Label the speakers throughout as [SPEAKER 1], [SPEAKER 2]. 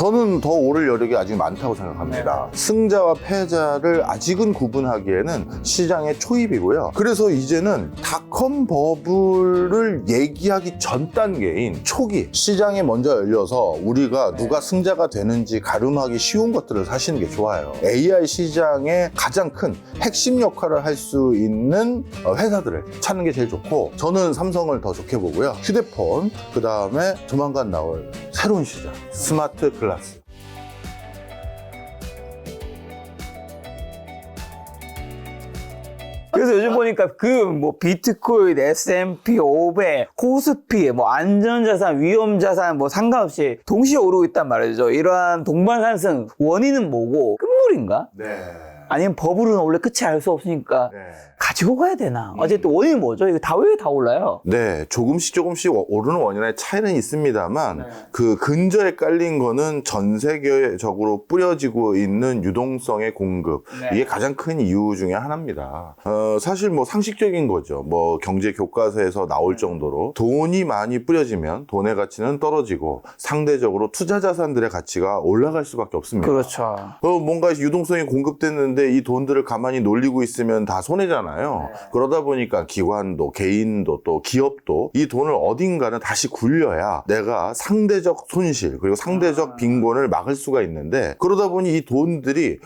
[SPEAKER 1] 저는 더 오를 여력이 아직 많다고 생각합니다. 승자와 패자를 아직은 구분하기에는 시장의 초입이고요. 그래서 이제는 닷컴 버블을 얘기하기 전 단계인 초기, 시장이 먼저 열려서 우리가 누가 승자가 되는지 가늠하기 쉬운 것들을 사시는 게 좋아요. AI 시장의 가장 큰 핵심 역할을 할 수 있는 회사들을 찾는 게 제일 좋고, 저는 삼성을 더 좋게 보고요. 휴대폰, 그 다음에 조만간 나올 새로운 시장, 스마트 글라스.
[SPEAKER 2] 그래서 요즘 보니까 뭐 비트코인, S&P 500, 코스피, 뭐 안전자산, 위험자산 뭐 상관없이 동시에 오르고 있단 말이죠. 이러한 동반상승 원인은 뭐고, 끝물인가?
[SPEAKER 1] 네.
[SPEAKER 2] 아니면 버블은 원래 끝이 알 수 없으니까
[SPEAKER 1] 네.
[SPEAKER 2] 가지고 가야 되나? 어쨌든 원인이 뭐죠? 이거 왜 다 올라요?
[SPEAKER 1] 네, 조금씩 오르는 원인의 차이는 있습니다만 그 근저에 깔린 거는 전 세계적으로 뿌려지고 있는 유동성의 공급, 이게 가장 큰 이유 중에 하나입니다. 사실 뭐 상식적인 거죠. 뭐 경제 교과서에서 나올 정도로 돈이 많이 뿌려지면 돈의 가치는 떨어지고 상대적으로 투자 자산들의 가치가 올라갈 수밖에 없습니다.
[SPEAKER 2] 그렇죠.
[SPEAKER 1] 뭔가 유동성이 공급됐는데 이 돈들을 가만히 놀리고 있으면 다 손해잖아요. 그러다 보니까 기관도, 개인도, 또 기업도 이 돈을 어딘가는 다시 굴려야 내가 상대적 손실, 그리고 상대적 빈곤을 막을 수가 있는데, 그러다 보니 이 돈들이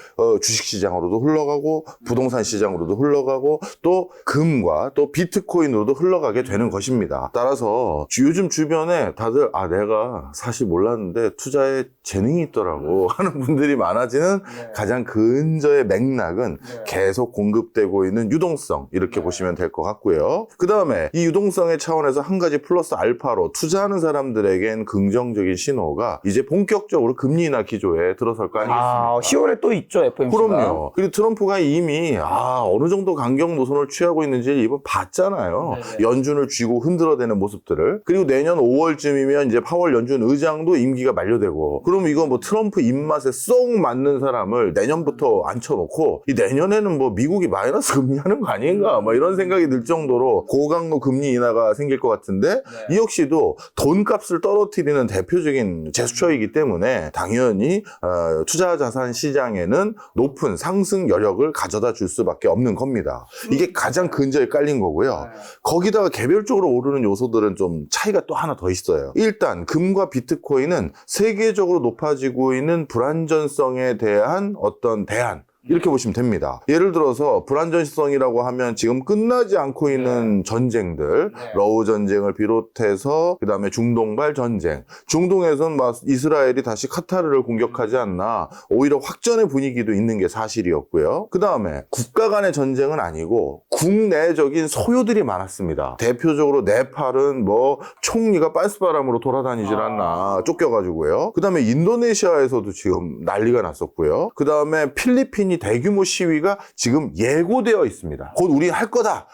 [SPEAKER 1] 주식시장으로도 흘러가고 부동산 시장으로도 흘러가고 또 금과 또 비트코인으로도 흘러가게 되는 것입니다. 따라서 요즘 주변에 다들 내가 사실 몰랐는데 투자에 재능이 있더라고 하는 분들이 많아지는 가장 근저의 맥락은 계속 공급되고 있는 유동성, 이렇게 보시면 될 것 같고요. 그 다음에 이 유동성의 차원에서 한 가지 플러스 알파로 투자하는 사람들에겐 긍정적인 신호가 이제 본격적으로 금리 인하 기조에 들어설 거 아니겠습니까?
[SPEAKER 2] 10월에 또 있죠, FOMC가.
[SPEAKER 1] 그럼요. 그리고 트럼프가 이미 어느 정도 강경 노선을 취하고 있는지 이번 봤잖아요. 연준을 쥐고 흔들어대는 모습들을. 그리고 내년 5월쯤이면 이제 파월 연준 의장도 임기가 만료되고, 그럼 이거 뭐 트럼프 입맛에 쏙 맞는 사람을 내년부터 앉혀놓고 이 내년에는 뭐 미국이 마이너스 금리하는 거 아닌가 뭐 이런 생각이 들 정도로 고강도 금리 인하가 생길 것 같은데, 이 역시도 돈값을 떨어뜨리는 대표적인 제스처이기 때문에 당연히 투자 자산 시장에는 높은 상승 여력을 가져다 줄 수밖에 없는 겁니다. 이게 가장 근저에 깔린 거고요. 거기다가 개별적으로 오르는 요소들은 좀 차이가 또 하나 더 있어요. 일단 금과 비트코인은 세계적으로 높아지고 있는 불안전성에 대한 어떤 대안, 이렇게 보시면 됩니다. 예를 들어서 불안전성이라고 하면 지금 끝나지 않고 있는 전쟁들, 러우 전쟁을 비롯해서 그 다음에 중동발 전쟁, 중동에선 막 이스라엘이 다시 카타르를 공격하지 않나, 오히려 확전의 분위기도 있는 게 사실이었고요. 그 다음에 국가 간의 전쟁은 아니고 국내적인 소요들이 많았습니다. 대표적으로 네팔은 뭐 총리가 빤스바람으로 돌아다니질 않나 쫓겨가지고요. 그 다음에 인도네시아에서도 지금 난리가 났었고요. 그 다음에 필리핀이 대규모 시위가 지금 예고되어 있습니다. 곧 우리 할 거다.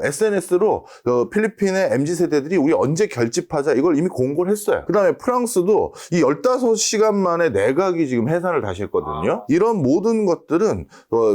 [SPEAKER 1] SNS로 필리핀의 MZ세대들이 우리 언제 결집하자, 이걸 이미 공고를 했어요. 그 다음에 프랑스도 이 15시간 만에 내각이 지금 해산을 다시 했거든요. 이런 모든 것들은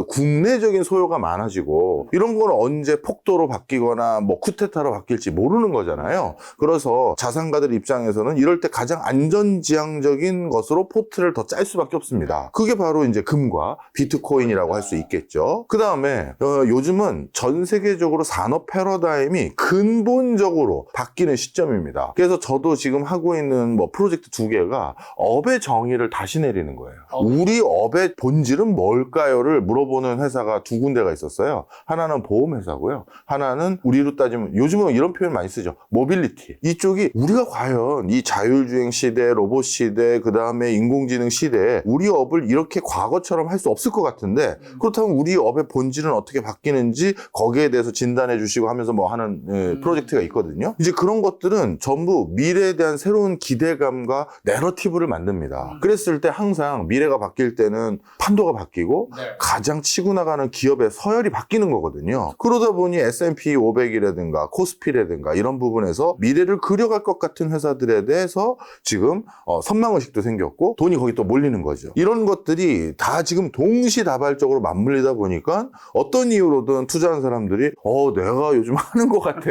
[SPEAKER 1] 국내적인 소요가 많아지고, 이런 건 언제 폭도로 바뀌거나 뭐 쿠데타로 바뀔지 모르는 거잖아요. 그래서 자산가들 입장에서는 이럴 때 가장 안전지향적인 것으로 포트를 더 짤 수밖에 없습니다. 그게 바로 이제 금과 비트코인이라고 할 수 있겠죠. 그 다음에 요즘은 전 세계적으로 산업 패러다임이 근본적으로 바뀌는 시점입니다. 그래서 저도 지금 하고 있는 뭐 프로젝트 2개가 업의 정의를 다시 내리는 거예요. 우리 업의 본질은 뭘까요를 물어보는 회사가 2군데가 있었어요. 하나는 보험회사고요. 하나는 우리로 따지면 요즘은 이런 표현 많이 쓰죠. 모빌리티. 이쪽이 우리가 과연 이 자율주행 시대, 로봇 시대, 그 다음에 인공지능 시대에 우리 업을 이렇게 과거처럼 할 수 없을 것 같은데, 그렇다면 우리 업의 본질은 어떻게 바뀌는지 거기에 대해서 진단해 주시고 하면서 뭐 하는 프로젝트가 있거든요. 이제 그런 것들은 전부 미래에 대한 새로운 기대감과 내러티브를 만듭니다. 그랬을 때 항상 미래가 바뀔 때는 판도가 바뀌고 가장 치고 나가는 기업의 서열이 바뀌는 거거든요. 그러다 보니 S&P 500이라든가 코스피라든가 이런 부분에서 미래를 그려갈 것 같은 회사들에 대해서 지금 선망의식도 생겼고 돈이 거기 또 몰리는 거죠. 이런 것들이 다 지금 동시다발적으로 맞물리다 보니까 어떤 이유로든 투자한 사람들이 내가 요즘 하는 것 같아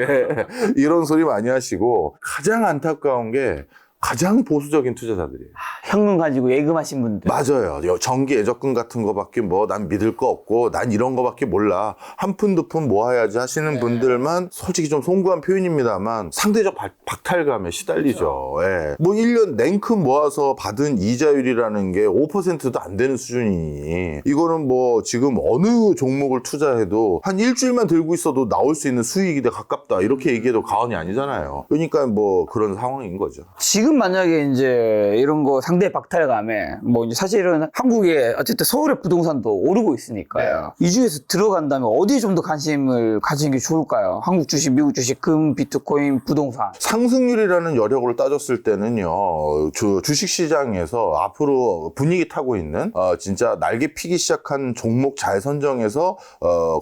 [SPEAKER 1] 이런 소리 많이 하시고, 가장 안타까운 게 가장 보수적인 투자자들이에요.
[SPEAKER 2] 현금 가지고 예금하신 분들.
[SPEAKER 1] 맞아요. 정기 예적금 같은 거밖에 뭐 난 믿을 거 없고 난 이런 거밖에 몰라. 한 푼 두 푼 모아야지 하시는 분들만 솔직히 좀 송구한 표현입니다만 상대적 박탈감에 시달리죠. 예. 뭐 1년 냉큼 모아서 받은 이자율이라는 게 5%도 안 되는 수준이니 이거는 뭐 지금 어느 종목을 투자해도 한 일주일만 들고 있어도 나올 수 있는 수익에 가깝다 이렇게 얘기해도 과언이 아니잖아요. 그러니까 뭐 그런 상황인 거죠.
[SPEAKER 2] 지금 만약에 이제 이런 거 상대 박탈감에 뭐 이제 사실은 한국에 어쨌든 서울의 부동산도 오르고 있으니까요. 이 중에서 들어간다면 어디에 좀 더 관심을 가지는 게 좋을까요? 한국 주식, 미국 주식, 금, 비트코인, 부동산.
[SPEAKER 1] 상승률이라는 여력으로 따졌을 때는요, 주식시장에서 앞으로 분위기 타고 있는, 진짜 날개 피기 시작한 종목 잘 선정해서,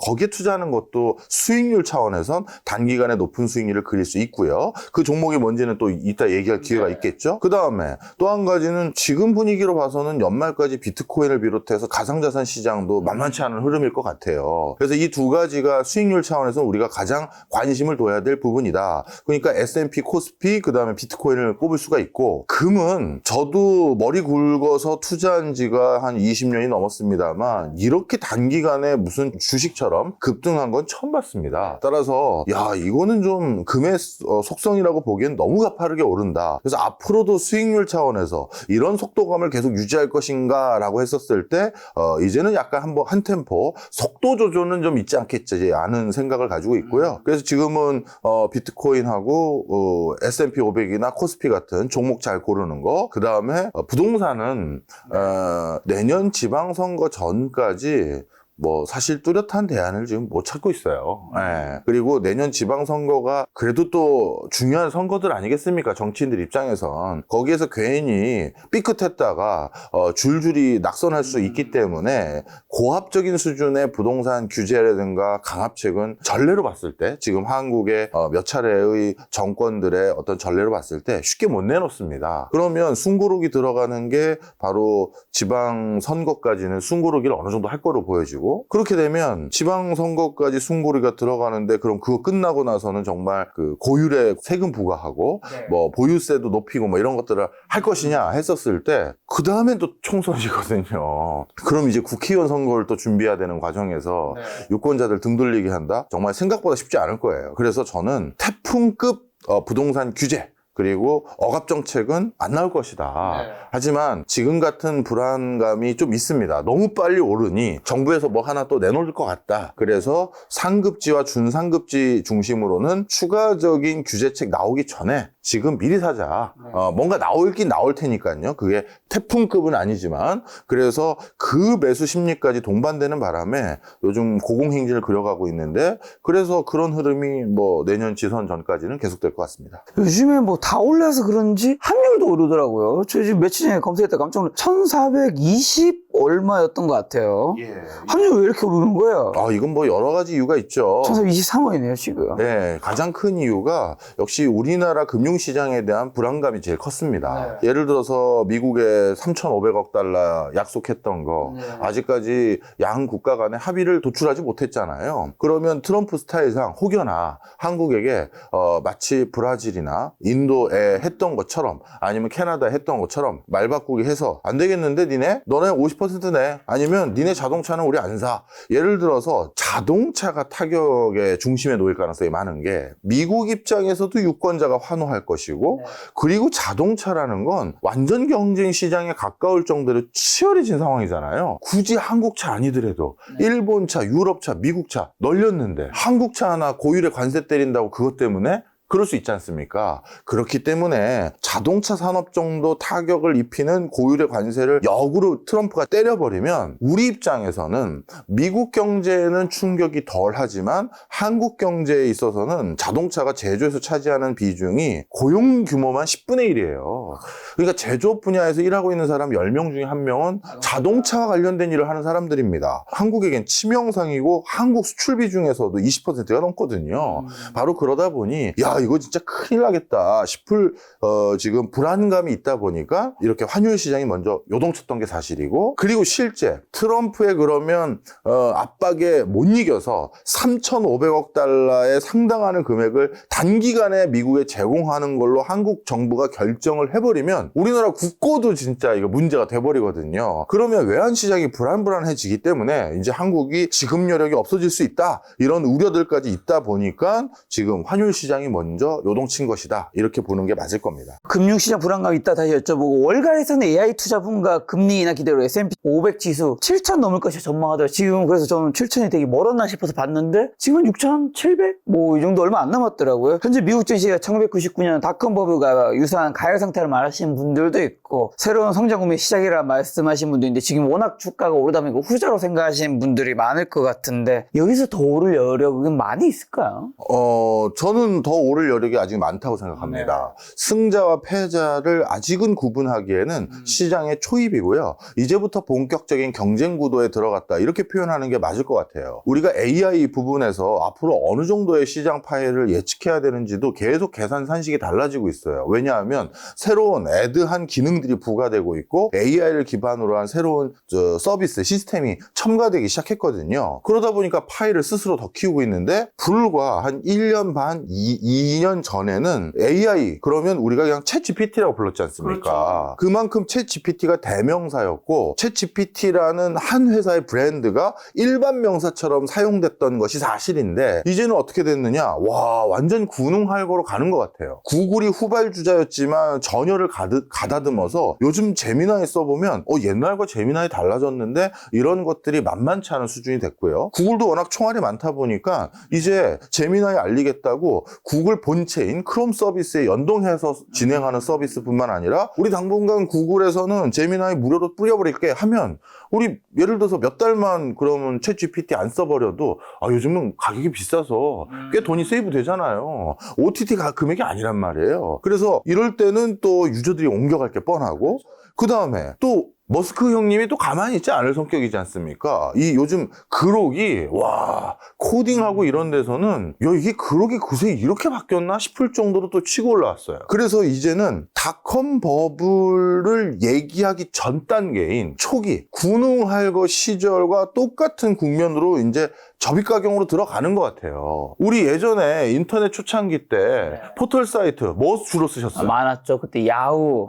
[SPEAKER 1] 거기에 투자하는 것도 수익률 차원에선 단기간에 높은 수익률을 그릴 수 있고요. 그 종목이 뭔지는 또 이따 얘기할 기회가 있겠죠? 그 다음에 또 한 가지는 지금 분위기로 봐서는 연말까지 비트코인을 비롯해서 가상자산 시장도 만만치 않은 흐름일 것 같아요. 그래서 이 두 가지가 수익률 차원에서 우리가 가장 관심을 둬야 될 부분이다. 그러니까 S&P, 코스피, 그 다음에 비트코인을 꼽을 수가 있고, 금은 저도 머리 굵어서 투자한 지가 한 20년이 넘었습니다만 이렇게 단기간에 무슨 주식처럼 급등한 건 처음 봤습니다. 따라서 야 이거는 좀 금의 속성이라고 보기엔 너무 가파르게 오른다. 그래서 앞으로도 수익률 차원에서 이런 속도감을 계속 유지할 것인가 라고 했었을 때 이제는 약간 한 템포 속도 조절은 좀 있지 않겠지 하는 생각을 가지고 있고요. 그래서 지금은 비트코인하고 S&P 500이나 코스피 같은 종목 잘 고르는 거, 그 다음에 부동산은 내년 지방선거 전까지 뭐 사실 뚜렷한 대안을 지금 못 찾고 있어요. 예. 그리고 내년 지방선거가 그래도 또 중요한 선거들 아니겠습니까? 정치인들 입장에선 거기에서 괜히 삐끗했다가 줄줄이 낙선할 수 있기 때문에 고압적인 수준의 부동산 규제라든가 강압책은 전례로 봤을 때 지금 한국의 몇 차례의 정권들의 어떤 전례로 봤을 때 쉽게 못 내놓습니다. 그러면 숨고르기 들어가는 게 바로 지방선거까지는 숨고르기를 어느 정도 할 거로 보여지고, 그렇게 되면 지방선거까지 숨고르기가 들어가는데 그럼 그거 끝나고 나서는 정말 그 고율의 세금 부과하고 뭐 보유세도 높이고 뭐 이런 것들을 할 것이냐 했었을 때 그 다음엔 또 총선이거든요. 그럼 이제 국회의원 선거를 또 준비해야 되는 과정에서 유권자들 등 돌리게 한다? 정말 생각보다 쉽지 않을 거예요. 그래서 저는 태풍급 부동산 규제 그리고 억압 정책은 안 나올 것이다. 하지만 지금 같은 불안감이 좀 있습니다. 너무 빨리 오르니 정부에서 뭐 하나 또 내놓을 것 같다. 그래서 상급지와 준상급지 중심으로는 추가적인 규제책 나오기 전에 지금 미리 사자. 뭔가 나올긴 나올 테니까요. 그게 태풍급은 아니지만, 그래서 그 매수 심리까지 동반되는 바람에 요즘 고공행진을 그려가고 있는데, 그래서 그런 흐름이 뭐 내년 지선 전까지는 계속될 것 같습니다.
[SPEAKER 2] 요즘에 뭐 다 올라서 그런지 환율도 오르더라고요. 저 지금 며칠 전에 검색했다 깜짝 놀랐어요. 1420 얼마였던 것 같아요. 환율 왜 이렇게 오르는 거예요?
[SPEAKER 1] 이건 뭐 여러 가지 이유가 있죠.
[SPEAKER 2] 1423원이네요, 지금.
[SPEAKER 1] 네, 가장 큰 이유가 역시 우리나라 금융시장에 대한 불안감이 제일 컸습니다. 예를 들어서 미국에 3,500억 달러 약속했던 거 아직까지 양 국가 간에 합의를 도출하지 못했잖아요. 그러면 트럼프 스타일상 혹여나 한국에게 마치 브라질이나 인도에 했던 것처럼 아니면 캐나다에 했던 것처럼 말 바꾸기 해서 안 되겠는데 너네 50% 내. 아니면 니네 자동차는 우리 안 사. 예를 들어서 자동차가 타격의 중심에 놓일 가능성이 많은 게 미국 입장에서도 유권자가 환호할 것이고 그리고 자동차라는 건 완전 경쟁 시장에 가까울 정도로 치열해진 상황이잖아요. 굳이 한국차 아니더라도 일본차, 유럽차, 미국차 널렸는데 한국차 하나 고율에 관세 때린다고 그것 때문에 그럴 수 있지 않습니까? 그렇기 때문에 자동차 산업 정도 타격을 입히는 고율의 관세를 역으로 트럼프가 때려버리면 우리 입장에서는 미국 경제에는 충격이 덜하지만 한국 경제에 있어서는 자동차가 제조에서 차지하는 비중이 고용 규모만 10분의 1이에요. 그러니까 제조업 분야에서 일하고 있는 사람 10명 중에 1명은 자동차와 관련된 일을 하는 사람들입니다. 한국에겐 치명상이고 한국 수출 비중에서도 20%가 넘거든요. 바로 그러다 보니 야 이거 진짜 큰일 나겠다 싶을 지금 불안감이 있다 보니까 이렇게 환율 시장이 먼저 요동쳤던 게 사실이고, 그리고 실제 트럼프의 그러면 압박에 못 이겨서 3,500억 달러에 상당하는 금액을 단기간에 미국에 제공하는 걸로 한국 정부가 결정을 해버리면 우리나라 국고도 진짜 이거 문제가 돼버리거든요. 그러면 외환 시장이 불안해지기 때문에 이제 한국이 지급 여력이 없어질 수 있다, 이런 우려들까지 있다 보니까 지금 환율 시장이 먼저 요동친 것이다, 이렇게 보는 게 맞을 겁니다.
[SPEAKER 2] 금융시장 불안감이 있다 다시 여쭤보고, 월가에서는 AI 투자분과 금리 인하 기대로 S&P 500 지수 7,000 넘을 것이 전망하더라고요. 지금 그래서 저는 7,000이 되게 멀었나 싶어서 봤는데 지금은 6,700? 뭐 이 정도 얼마 안 남았더라고요. 현재 미국 증시가 1999년 닷컴 버블과 유사한 가열 상태를 말하시는 분들도 있고, 새로운 성장 국면 시작이라 말씀하신 분도 있는데 지금 워낙 주가가 오르다 보니까 후자로 생각하시는 분들이 많을 것 같은데 여기서 더 오를 여력은 많이 있을까요?
[SPEAKER 1] 저는 더 오를 여력이 아직 많다고 생각합니다. 승자와 패자를 아직은 구분하기에는 시장의 초입이고요. 이제부터 본격적인 경쟁 구도에 들어갔다, 이렇게 표현하는 게 맞을 것 같아요. 우리가 AI 부분에서 앞으로 어느 정도의 시장 파일을 예측해야 되는지도 계속 계산 산식이 달라지고 있어요. 왜냐하면 새로운 애드한 기능들이 부과되고 있고 AI를 기반으로 한 새로운 서비스 시스템이 첨가되기 시작했거든요. 그러다 보니까 파일을 스스로 더 키우고 있는데, 불과 한 1년 반, 2년 전에는 AI 그러면 우리가 그냥 챗GPT라고 불렀지 않습니까? 그만큼 챗GPT가 대명사였고, 챗GPT라는 한 회사의 브랜드가 일반 명사처럼 사용됐던 것이 사실인데, 이제는 어떻게 됐느냐? 와, 완전 군웅할거로 가는 것 같아요. 구글이 후발주자였지만 전열을 가다듬어서 요즘 제미나이 써보면 옛날과 제미나이 달라졌는데 이런 것들이 만만치 않은 수준이 됐고요. 구글도 워낙 총알이 많다 보니까 이제 제미나이 알리겠다고 구글 본체인 크롬 서비스에 연동해서 진행하는 서비스뿐만 아니라, 우리 당분간 구글에서는 제미나이 무료로 뿌려버릴게 하면 우리 예를 들어서 몇 달만 그러면 챗 GPT 안 써버려도 요즘은 가격이 비싸서 꽤 돈이 세이브 되잖아요. OTT 금액이 아니란 말이에요. 그래서 이럴 때는 또 유저들이 옮겨갈 게 뻔하고, 그 다음에 또 머스크 형님이 또 가만히 있지 않을 성격이지 않습니까? 이 요즘 그록이, 와, 코딩하고 이런 데서는 이게 그록이 그새 이렇게 바뀌었나 싶을 정도로 또 치고 올라왔어요. 그래서 이제는 닷컴 버블을 얘기하기 전 단계인 초기 군웅할거 시절과 똑같은 국면으로 이제 접입가경으로 들어가는 것 같아요. 우리 예전에 인터넷 초창기 때 포털 사이트 뭐 주로 쓰셨어요?
[SPEAKER 2] 많았죠. 그때 야후,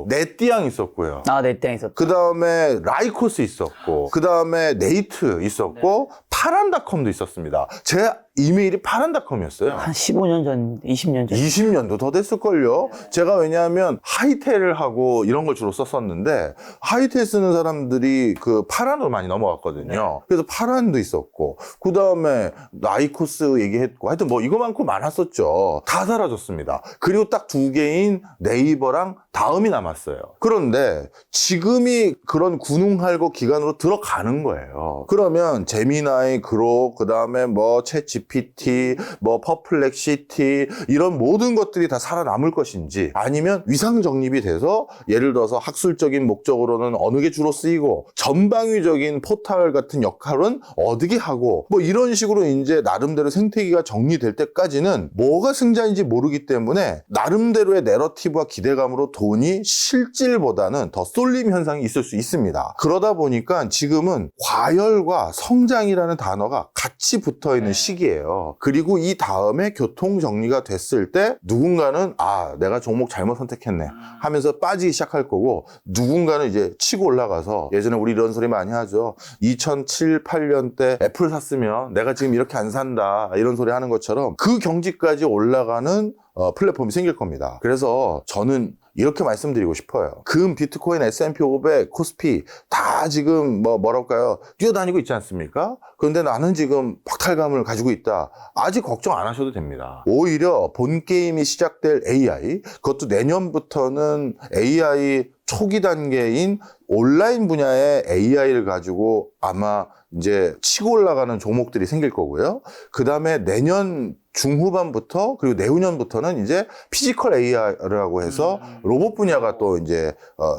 [SPEAKER 1] 네띠양 있었고요.
[SPEAKER 2] 네땡 있었죠.
[SPEAKER 1] 그 다음에 라이코스 있었고, 그 다음에 네이트 있었고, 파란닷컴도 있었습니다. 제 이메일이 파란닷컴이었어요.
[SPEAKER 2] 한 15년 전, 20년 전.
[SPEAKER 1] 20년도 더 됐을걸요. 제가 왜냐하면 하이텔을 하고 이런 걸 주로 썼었는데, 하이텔 쓰는 사람들이 그 파란으로 많이 넘어갔거든요. 그래서 파란도 있었고, 그 다음에 라이코스 얘기했고, 하여튼 뭐 이거 많고 많았었죠. 다 사라졌습니다. 그리고 딱 두 개인 네이버랑 다음이 남았어요. 그런데 지금이 그런 군웅할거 기간으로 들어가는 거예요. 그러면 제미나이, 그록, 그 다음에 뭐 챗 GPT, 뭐 퍼플렉시티, 이런 모든 것들이 다 살아남을 것인지, 아니면 위상 정립이 돼서 예를 들어서 학술적인 목적으로는 어느 게 주로 쓰이고 전방위적인 포털 같은 역할은 어떻게 하고, 뭐 이런 식으로 이제 나름대로 생태계가 정리될 때까지는 뭐가 승자인지 모르기 때문에 나름대로의 내러티브와 기대감으로 돈이 실질보다는 더 쏠림 현상이 있을 수 있습니다. 그러다 보니까 지금은 과열과 성장이라는 단어가 같이 붙어있는 시기예요. 그리고 이 다음에 교통 정리가 됐을 때 누군가는 내가 종목 잘못 선택했네 하면서 빠지기 시작할 거고, 누군가는 이제 치고 올라가서, 예전에 우리 이런 소리 많이 하죠. 2007, 8년 때 애플 샀으면 내가 지금 이렇게 안 산다, 이런 소리 하는 것처럼 그 경지까지 올라가는 플랫폼이 생길 겁니다. 그래서 저는 이렇게 말씀드리고 싶어요. 금, 비트코인, S&P 500, 코스피 다 지금 뭐랄까요, 뛰어다니고 있지 않습니까? 그런데 나는 지금 박탈감을 가지고 있다. 아직 걱정 안 하셔도 됩니다. 오히려 본 게임이 시작될 AI, 그것도 내년부터는 AI 초기 단계인 온라인 분야의 AI를 가지고 아마 이제 치고 올라가는 종목들이 생길 거고요. 그 다음에 내년 중후반부터 그리고 내후년부터는 이제 피지컬 AI라고 해서 로봇 분야가 또 이제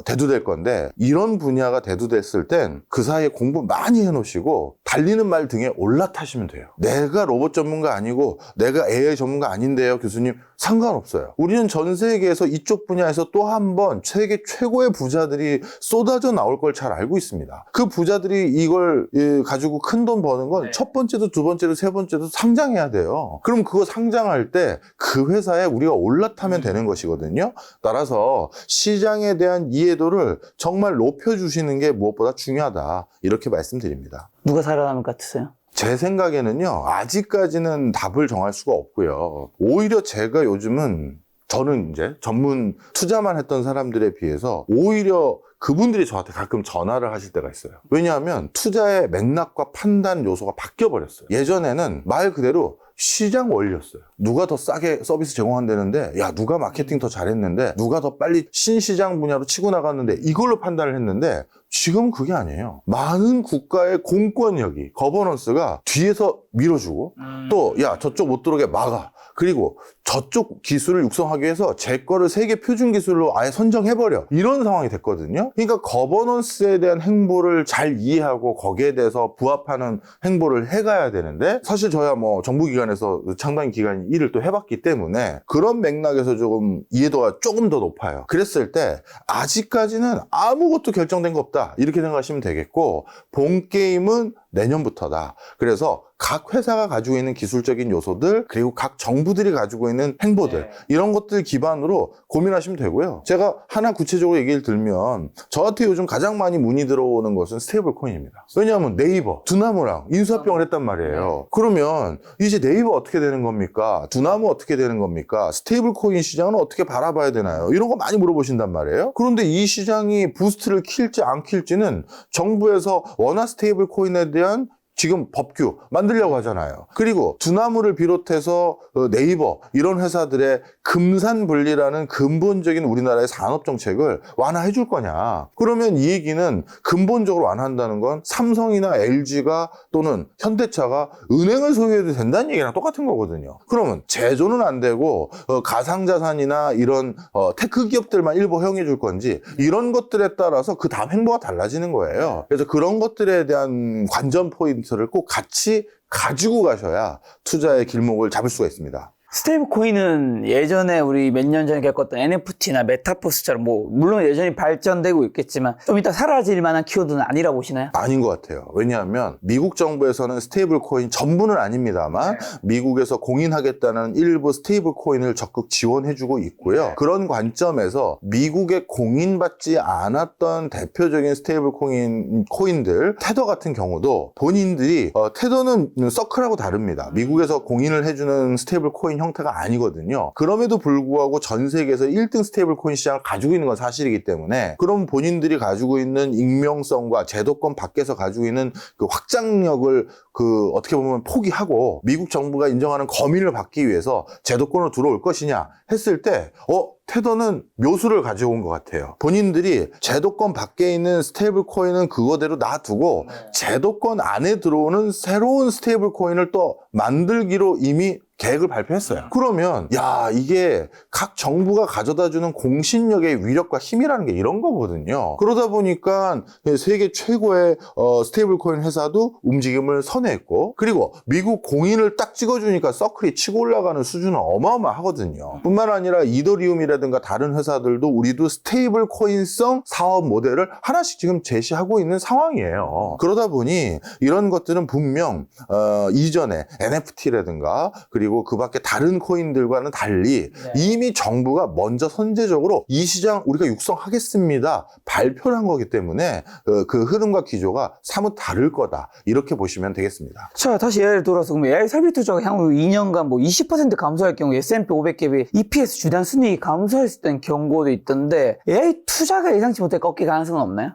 [SPEAKER 1] 대두될 건데, 이런 분야가 대두됐을 땐 그 사이에 공부 많이 해놓으시고 달리는 말 등에 올라타시면 돼요. 내가 로봇 전문가 아니고 내가 AI 전문가 아닌데요, 교수님. 상관없어요. 우리는 전 세계에서 이쪽 분야에서 또 한 번 세계 최고의 부자들이 쏟아져 나올 걸 잘 알고 있습니다. 그 부자들이 이걸 가지고 큰 돈 버는 건 첫 번째도 두 번째도 세 번째도 상장해야 돼요. 그럼 그거 상장할 때 그 회사에 우리가 올라타면 되는 것이거든요. 따라서 시장에 대한 이해도를 정말 높여주시는 게 무엇보다 중요하다, 이렇게 말씀드립니다.
[SPEAKER 2] 누가 살아남을 것 같으세요?
[SPEAKER 1] 제 생각에는요, 아직까지는 답을 정할 수가 없고요. 오히려 제가 요즘은, 저는 이제 전문 투자만 했던 사람들에 비해서 오히려 그분들이 저한테 가끔 전화를 하실 때가 있어요. 왜냐하면 투자의 맥락과 판단 요소가 바뀌어버렸어요. 예전에는 말 그대로 시장 원리였어요. 누가 더 싸게 서비스 제공한다는데, 야, 누가 마케팅 더 잘했는데, 누가 더 빨리 신시장 분야로 치고 나갔는데, 이걸로 판단을 했는데, 지금 그게 아니에요. 많은 국가의 공권력이, 거버넌스가 뒤에서 밀어주고, 또, 야, 저쪽 못 들어오게 막아. 그리고 저쪽 기술을 육성하기 위해서 제 거를 세계 표준 기술로 아예 선정해버려. 이런 상황이 됐거든요. 그러니까 거버넌스에 대한 행보를 잘 이해하고 거기에 대해서 부합하는 행보를 해가야 되는데, 사실 저야 뭐 정부기관에서 상당히 기간 일을 또 해봤기 때문에 그런 맥락에서 조금 이해도가 조금 더 높아요. 그랬을 때 아직까지는 아무것도 결정된 거 없다, 이렇게 생각하시면 되겠고, 본 게임은 내년부터다. 그래서 각 회사가 가지고 있는 기술적인 요소들, 그리고 각 정부들이 가지고 있는 행보들, 이런 것들 기반으로 고민하시면 되고요. 제가 하나 구체적으로 얘기를 들면, 저한테 요즘 가장 많이 문의 들어오는 것은 스테이블 코인입니다. 왜냐하면 네이버, 두나무랑 인수합병을 했단 말이에요. 그러면 이제 네이버 어떻게 되는 겁니까? 두나무 어떻게 되는 겁니까? 스테이블 코인 시장은 어떻게 바라봐야 되나요? 이런 거 많이 물어보신단 말이에요. 그런데 이 시장이 부스트를 킬지 안 킬지는 정부에서 원화 스테이블 코인에 대한 지금 법규 만들려고 하잖아요. 그리고 두나무를 비롯해서 네이버, 이런 회사들의 금산분리라는 근본적인 우리나라의 산업정책을 완화해 줄 거냐. 그러면 이 얘기는 근본적으로 완화한다는 건 삼성이나 LG가 또는 현대차가 은행을 소유해도 된다는 얘기랑 똑같은 거거든요. 그러면 제조는 안 되고 가상자산이나 이런 테크 기업들만 일부 허용해 줄 건지, 이런 것들에 따라서 그 다음 행보가 달라지는 거예요. 그래서 그런 것들에 대한 관전 포인트를 꼭 같이 가지고 가셔야 투자의 길목을 잡을 수가 있습니다.
[SPEAKER 2] 스테이블 코인은 예전에 우리 몇 년 전에 겪었던 NFT나 메타버스처럼 뭐 물론 여전히 발전되고 있겠지만 좀 이따 사라질 만한 키워드는 아니라고 보시나요?
[SPEAKER 1] 아닌 것 같아요. 왜냐하면 미국 정부에서는 스테이블 코인 전부는 아닙니다만 미국에서 공인하겠다는 일부 스테이블 코인을 적극 지원해주고 있고요. 그런 관점에서 미국에 공인받지 않았던 대표적인 스테이블 코인들, 테더 같은 경우도 본인들이 테더는 서클하고 다릅니다. 미국에서 공인을 해주는 스테이블 코인 형태가 아니거든요. 그럼에도 불구하고 전 세계에서 1등 스테이블 코인 시장을 가지고 있는 건 사실이기 때문에, 그럼 본인들이 가지고 있는 익명성과 제도권 밖에서 가지고 있는 그 확장력을 어떻게 보면 포기하고 미국 정부가 인정하는 검인을 받기 위해서 제도권으로 들어올 것이냐 했을 때 테더는 묘수를 가지고 온 것 같아요. 본인들이 제도권 밖에 있는 스테이블 코인은 그거대로 놔두고 제도권 안에 들어오는 새로운 스테이블 코인을 또 만들기로 이미 계획을 발표했어요. 그러면 이게 각 정부가 가져다주는 공신력의 위력과 힘이라는 게 이런 거거든요. 그러다 보니까 세계 최고의 스테이블 코인 회사도 움직임을 선회했고, 그리고 미국 공인을 딱 찍어주니까 서클이 치고 올라가는 수준은 어마어마하거든요. 뿐만 아니라 이더리움이라든가 다른 회사들도 우리도 스테이블 코인성 사업 모델을 하나씩 지금 제시하고 있는 상황이에요. 그러다 보니 이런 것들은 분명 이전에 NFT라든가 그리고 그 밖에 다른 코인들과는 달리 이미 정부가 먼저 선제적으로 이 시장 우리가 육성하겠습니다 발표를 한 거기 때문에 그 흐름과 기조가 사뭇 다를 거다, 이렇게 보시면 되겠습니다.
[SPEAKER 2] 자, 다시 예를 들어서 그럼 AI 설비 투자가 향후 2년간 뭐 20% 감소할 경우 S&P 500갭이 EPS 주당 순이익이 감소할 수 있다는 경고도 있던데, AI 투자가 예상치 못해 꺾일 가능성은 없나요?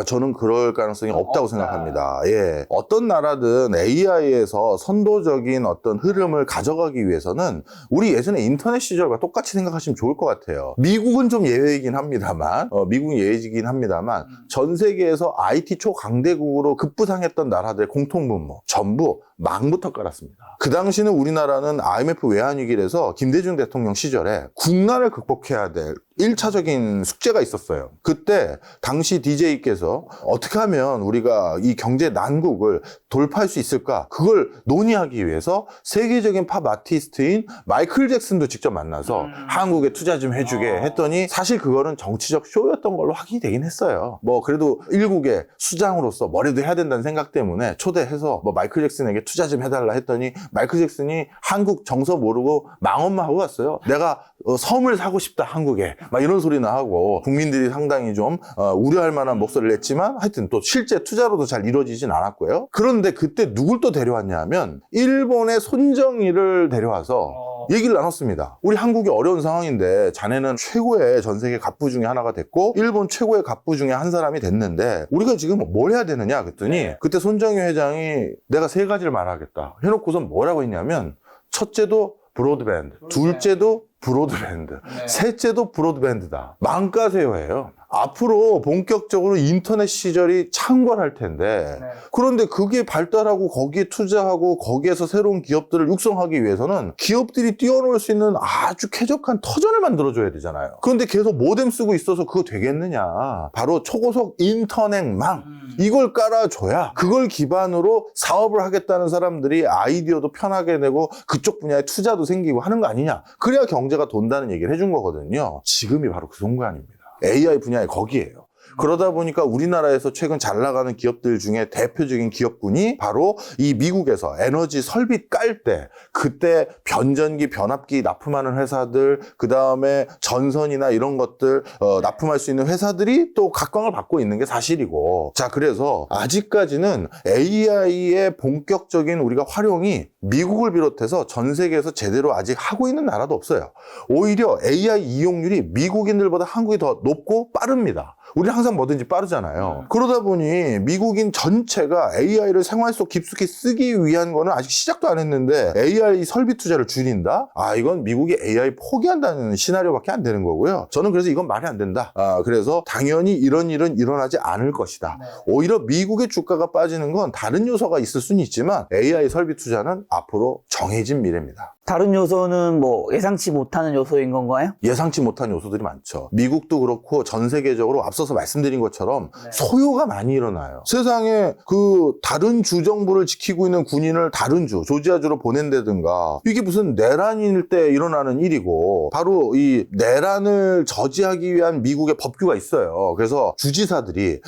[SPEAKER 1] 저는 그럴 가능성이 없다고 생각합니다. 어떤 나라든 AI에서 선도적인 어떤 흐름을 가져가기 가기 위해서는 우리 예전에 인터넷 시절과 똑같이 생각하시면 좋을 것 같아요. 미국은 좀 예외이긴 합니다만, 미국은 예외이긴 합니다만, 전 세계에서 IT 초강대국으로 급부상했던 나라들의 공통분모, 전부 망부터 깔았습니다. 그 당시는 우리나라는 IMF 외환위기에서 김대중 대통령 시절에 국난을 극복해야 될 1차적인 숙제가 있었어요. 그때 당시 DJ께서 어떻게 하면 우리가 이 경제 난국을 돌파할 수 있을까? 그걸 논의하기 위해서 세계적인 팝 아티스트인 마이클 잭슨도 직접 만나서 한국에 투자 좀 해주게 했더니 사실 그거는 정치적 쇼였던 걸로 확인이 되긴 했어요. 뭐 그래도 일국의 수장으로서 뭐라도 해야 된다는 생각 때문에 초대해서 뭐 마이클 잭슨에게 투자 좀 해달라 했더니 마이클 잭슨이 한국 정서 모르고 망언만 하고 갔어요. 내가 섬을 사고 싶다 한국에 막 이런 소리나 하고 국민들이 상당히 좀 우려할 만한 목소리를 냈지만 하여튼 또 실제 투자로도 잘 이루어지진 않았고요. 그런데 그때 누굴 또 데려왔냐 하면 일본의 손정희를 데려와서 얘기를 나눴습니다. 우리 한국이 어려운 상황인데 자네는 최고의 전 세계 갑부 중에 하나가 됐고 일본 최고의 갑부 중에 한 사람이 됐는데 우리가 지금 뭘 해야 되느냐 그랬더니 그때 손정희 회장이 내가 3가지를 말하겠다 해놓고선 뭐라고 했냐면 첫째도 브로드밴드, 둘째도 브로드밴드, 셋째도 브로드밴드다. 망가세요예요. 앞으로 본격적으로 인터넷 시절이 창궐할 텐데 그런데 그게 발달하고 거기에 투자하고 거기에서 새로운 기업들을 육성하기 위해서는 기업들이 뛰어놀 수 있는 아주 쾌적한 터전을 만들어줘야 되잖아요. 그런데 계속 모뎀 쓰고 있어서 그거 되겠느냐. 바로 초고속 인터넷망 이걸 깔아줘야 그걸 기반으로 사업을 하겠다는 사람들이 아이디어도 편하게 내고 그쪽 분야에 투자도 생기고 하는 거 아니냐. 그래야 경제가 돈다는 얘기를 해준 거거든요. 지금이 바로 그 순간입니다. AI 분야에 거기에요. 그러다 보니까 우리나라에서 최근 잘 나가는 기업들 중에 대표적인 기업군이 바로 이 미국에서 에너지 설비 깔 때 그때 변전기, 변압기 납품하는 회사들 그 다음에 전선이나 이런 것들 납품할 수 있는 회사들이 또 각광을 받고 있는 게 사실이고 자 그래서 아직까지는 AI의 본격적인 우리가 활용이 미국을 비롯해서 전 세계에서 제대로 아직 하고 있는 나라도 없어요. 오히려 AI 이용률이 미국인들보다 한국이 더 높고 빠릅니다. 우리는 항상 뭐든지 빠르잖아요. 그러다 보니 미국인 전체가 AI를 생활 속 깊숙이 쓰기 위한 거는 아직 시작도 안 했는데 AI 설비 투자를 줄인다? 이건 미국이 AI 포기한다는 시나리오밖에 안 되는 거고요. 저는 그래서 이건 말이 안 된다. 그래서 당연히 이런 일은 일어나지 않을 것이다. 오히려 미국의 주가가 빠지는 건 다른 요소가 있을 수는 있지만 AI 설비 투자는 앞으로 정해진 미래입니다.
[SPEAKER 2] 다른 요소는 뭐 예상치 못하는 요소인 건가요?
[SPEAKER 1] 예상치 못한 요소들이 많죠. 미국도 그렇고 전 세계적으로 앞서서 말씀드린 것처럼 소요가 많이 일어나요. 세상에 그 다른 주 정부를 지키고 있는 군인을 다른 주, 조지아주로 보낸다든가 이게 무슨 내란일 때 일어나는 일이고 바로 이 내란을 저지하기 위한 미국의 법규가 있어요. 그래서 주지사들이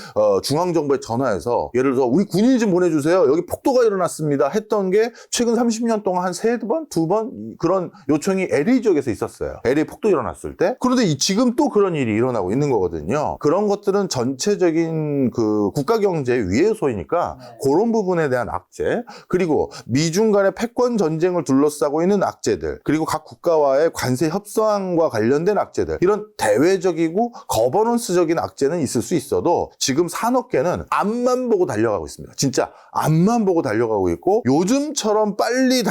[SPEAKER 1] 중앙정부에 전화해서 예를 들어서 우리 군인 좀 보내주세요. 여기 폭도가 일어났습니다. 했던 게 최근 30년 동안 한 3번, 2번 그런 요청이 LA 지역에서 있었어요. LA 폭도 일어났을 때. 그런데 지금 또 그런 일이 일어나고 있는 거거든요. 그런 것들은 전체적인 그 국가 경제의 위해소이니까 그런 부분에 대한 악재, 그리고 미중 간의 패권 전쟁을 둘러싸고 있는 악재들, 그리고 각 국가와의 관세 협상과 관련된 악재들, 이런 대외적이고 거버넌스적인 악재는 있을 수 있어도 지금 산업계는 앞만 보고 달려가고 있습니다. 진짜 앞만 보고 달려가고 있고 요즘처럼 빨리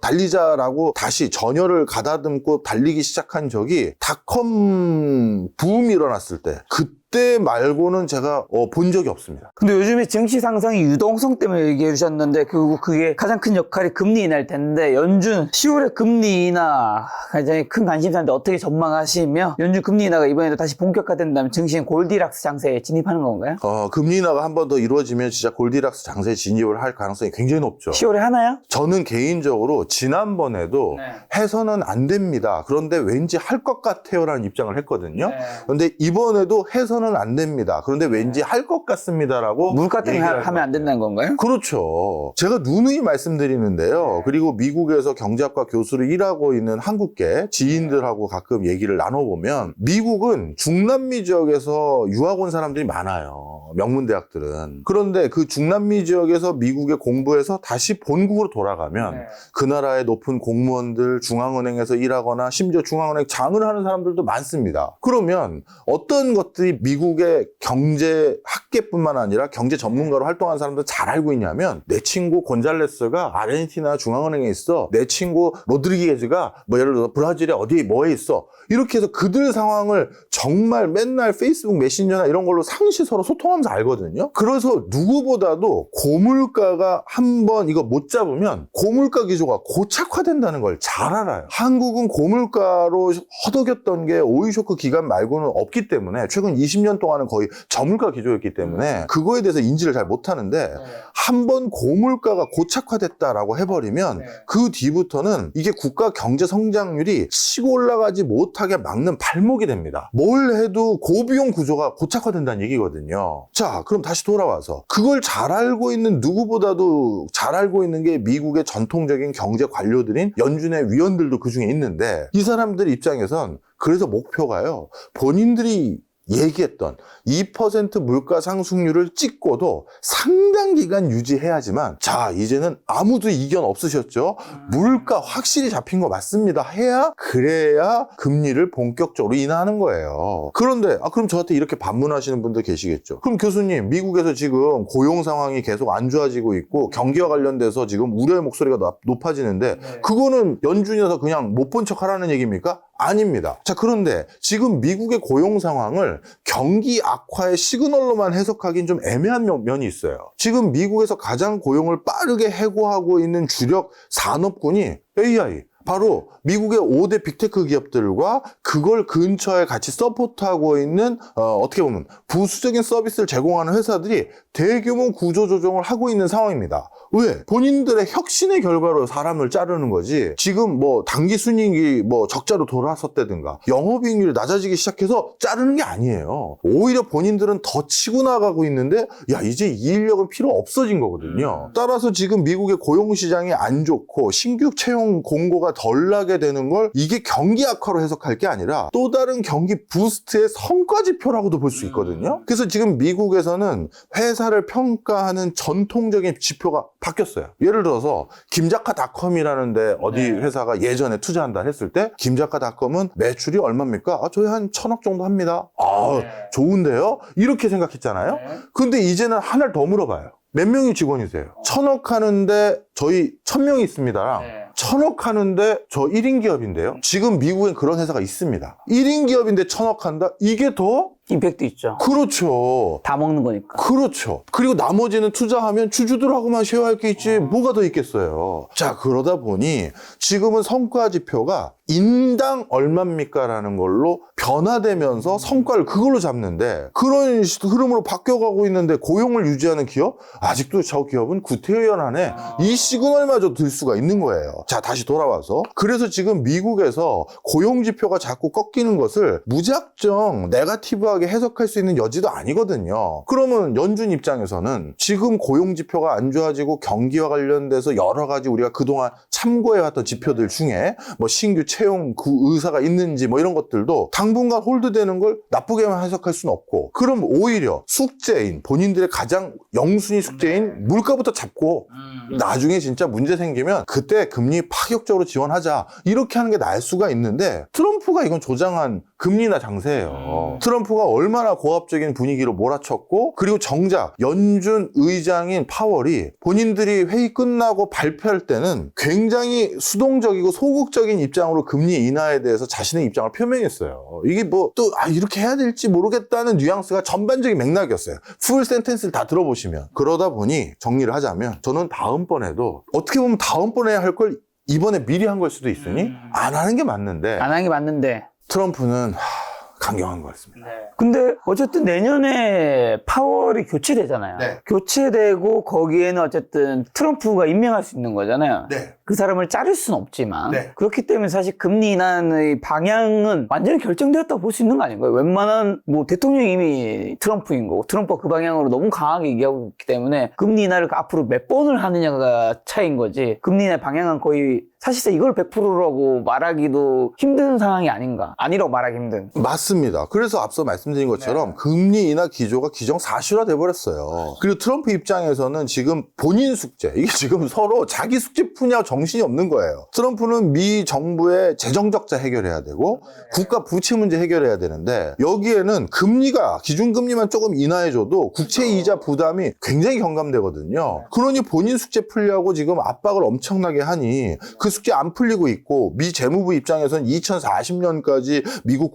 [SPEAKER 1] 달리자라고 다시 전열을 가다듬고 달리기 시작한 적이 닷컴 붐이 일어났을 때 그때 말고는 제가 본 적이 없습니다.
[SPEAKER 2] 근데 요즘에 증시 상승이 유동성 때문에 얘기해 주셨는데 그게 가장 큰 역할이 금리 인하일 텐데 연준 10월에 금리 인하 굉장히 큰 관심사인데 어떻게 전망하시며 연준 금리 인하가 이번에도 다시 본격화된다면 증시는 골디락스 장세에 진입하는 건가요?
[SPEAKER 1] 금리 인하가 한 번 더 이루어지면 진짜 골디락스 장세에 진입을 할 가능성이 굉장히 높죠.
[SPEAKER 2] 10월에 하나요?
[SPEAKER 1] 저는 개인적으로 지난번에도 해서는 안 됩니다. 그런데 왠지 할 것 같아요 라는 입장을 했거든요. 그런데 이번에도 해서는 안 됩니다. 그런데 왠지 할 것 같습니다라고
[SPEAKER 2] 물가 때문에 하면 안 된다는 건가요?
[SPEAKER 1] 그렇죠. 제가 누누이 말씀드리는데요. 그리고 미국에서 경제학과 교수로 일하고 있는 한국계 지인들하고 가끔 얘기를 나눠보면 미국은 중남미 지역에서 유학 온 사람들이 많아요. 명문대학들은. 그런데 그 중남미 지역에서 미국에 공부해서 다시 본국으로 돌아가면 그 나라의 높은 공무원들, 중앙은행에서 일하거나 심지어 중앙은행 장을 하는 사람들도 많습니다. 그러면 어떤 것들이 미국의 경제 학계뿐만 아니라 경제 전문가로 활동한 사람들 잘 알고 있냐면 내 친구 곤잘레스가 아르헨티나 중앙은행에 있어. 내 친구 로드리게즈가 뭐 예를 들어 브라질에 어디에 뭐에 있어. 이렇게 해서 그들 상황을 정말 맨날 페이스북 메신저나 이런 걸로 상시 서로 소통하면서 알거든요. 그래서 누구보다도 고물가가 한번 이거 못 잡으면 고물가 기조가 고착화된다는 걸 잘 알아요. 한국은 고물가로 허덕였던 게 오일쇼크 기간 말고는 없기 때문에 최근 20년 동안은 거의 저물가 기조였기 때문에 그거에 대해서 인지를 잘 못하는데 한번 고물가가 고착화됐다라고 해버리면 그 뒤부터는 이게 국가 경제 성장률이 치고 올라가지 못하게 막는 발목이 됩니다. 뭘 해도 고비용 구조가 고착화된다는 얘기거든요. 자, 그럼 다시 돌아와서 그걸 잘 알고 있는 누구보다도 잘 알고 있는 게 미국의 전통적인 경제 관료들인 연준의 위원들도 그중에 있는데 이 사람들 입장에선 그래서 목표가요. 본인들이 얘기했던 2% 물가 상승률을 찍고도 상당 기간 유지해야지만 자 이제는 아무도 이견 없으셨죠? 물가 확실히 잡힌 거 맞습니다. 그래야 금리를 본격적으로 인하하는 거예요. 그런데 그럼 저한테 이렇게 반문하시는 분들 계시겠죠. 그럼 교수님 미국에서 지금 고용 상황이 계속 안 좋아지고 있고 경기와 관련돼서 지금 우려의 목소리가 높아지는데 그거는 연준이어서 그냥 못 본 척 하라는 얘기입니까? 아닙니다. 자, 그런데 지금 미국의 고용 상황을 경기 악화의 시그널로만 해석하기는 좀 애매한 면이 있어요. 지금 미국에서 가장 고용을 빠르게 해고하고 있는 주력 산업군이 AI, 바로 미국의 5대 빅테크 기업들과 그걸 근처에 같이 서포트하고 있는 어떻게 보면 부수적인 서비스를 제공하는 회사들이 대규모 구조조정을 하고 있는 상황입니다. 왜? 본인들의 혁신의 결과로 사람을 자르는 거지. 지금 뭐 당기 순이익이 뭐 적자로 돌아섰다든가 영업이익률이 낮아지기 시작해서 자르는 게 아니에요. 오히려 본인들은 더 치고 나가고 있는데 야 이제 이 인력은 필요 없어진 거거든요. 따라서 지금 미국의 고용시장이 안 좋고 신규 채용 공고가 덜 나게 되는 걸 이게 경기 악화로 해석할 게 아니라 또 다른 경기 부스트의 성과 지표라고도 볼 수 있거든요. 그래서 지금 미국에서는 회사를 평가하는 전통적인 지표가 바뀌었어요. 예를 들어서 김작가닷컴이라는 데 어디 회사가 예전에 투자한다 했을 때 김작가닷컴은 매출이 얼마입니까? 저희 한 1,000억 정도 합니다. 좋은데요? 이렇게 생각했잖아요. 근데 이제는 하나를 더 물어봐요. 몇 명이 직원이세요? 1,000억 하는데 저희 1,000명이 있습니다랑 1,000억 하는데 저 1인 기업인데요. 지금 미국엔 그런 회사가 있습니다. 1인 기업인데 1,000억 한다? 이게 더
[SPEAKER 2] 임팩트 있죠.
[SPEAKER 1] 그렇죠.
[SPEAKER 2] 다 먹는 거니까.
[SPEAKER 1] 그렇죠. 그리고 나머지는 투자하면 주주들하고만 쉐어할 게 있지 뭐가 더 있겠어요. 자, 그러다 보니 지금은 성과 지표가 인당 얼마입니까? 라는 걸로 변화되면서 성과를 그걸로 잡는데 그런 흐름으로 바뀌어가고 있는데 고용을 유지하는 기업? 아직도 저 기업은 구태의연하네. 이 시그널마저 들 수가 있는 거예요. 자, 다시 돌아와서 그래서 지금 미국에서 고용 지표가 자꾸 꺾이는 것을 무작정 네거티브하게 해석할 수 있는 여지도 아니거든요. 그러면 연준 입장에서는 지금 고용 지표가 안 좋아지고 경기와 관련돼서 여러 가지 우리가 그동안 참고해왔던 지표들 중에 뭐 신규 채용 그 의사가 있는지 뭐 이런 것들도 당분간 홀드되는 걸 나쁘게만 해석할 수는 없고 그럼 오히려 숙제인 본인들의 가장 영순위 숙제인 물가부터 잡고 나중에 진짜 문제 생기면 그때 금리 파격적으로 지원하자 이렇게 하는 게 나을 수가 있는데 트럼프가 이건 조장한 금리나 장세예요. 트럼프가 얼마나 고압적인 분위기로 몰아쳤고 그리고 정작 연준 의장인 파월이 본인들이 회의 끝나고 발표할 때는 굉장히 수동적이고 소극적인 입장으로 금리 인하에 대해서 자신의 입장을 표명했어요. 이게 뭐 또 이렇게 해야 될지 모르겠다는 뉘앙스가 전반적인 맥락이었어요. 풀 센텐스를 다 들어보시면. 그러다 보니 정리를 하자면 저는 다음번에도 어떻게 보면 다음번에 할 걸 이번에 미리 한 걸 수도 있으니 안 하는 게 맞는데
[SPEAKER 2] 안 하는 게 맞는데
[SPEAKER 1] 트럼프는 강경한 것 같습니다.
[SPEAKER 2] 근데 어쨌든 내년에 파월이 교체되잖아요. 교체되고 거기에는 어쨌든 트럼프가 임명할 수 있는 거잖아요. 그 사람을 자를 수는 없지만 그렇기 때문에 사실 금리 인하의 방향은 완전히 결정되었다고 볼 수 있는 거 아닌가요? 웬만한 뭐 대통령이 이미 트럼프인 거고 트럼프가 그 방향으로 너무 강하게 얘기하고 있기 때문에 금리 인하를 앞으로 몇 번을 하느냐가 차이인 거지 금리 인하 방향은 거의 사실상 이걸 100%라고 말하기도 힘든 상황이 아닌가. 아니라고 말하기 힘든.
[SPEAKER 1] 맞습니다. 그래서 앞서 말씀드린 것처럼 금리 인하 기조가 기정사실화 돼버렸어요. 그리고 트럼프 입장에서는 지금 본인 숙제, 이게 지금 서로 자기 숙제 푸냐 정신이 없는 거예요. 트럼프는 미 정부의 재정적자 해결해야 되고 국가 부채 문제 해결해야 되는데 여기에는 금리가 기준금리만 조금 인하해줘도 국채이자 부담이 굉장히 경감되거든요. 그러니 본인 숙제 풀려고 지금 압박을 엄청나게 하니 그 숙제 안 풀리고 있고 미 재무부 입장에서는 2040년까지 미국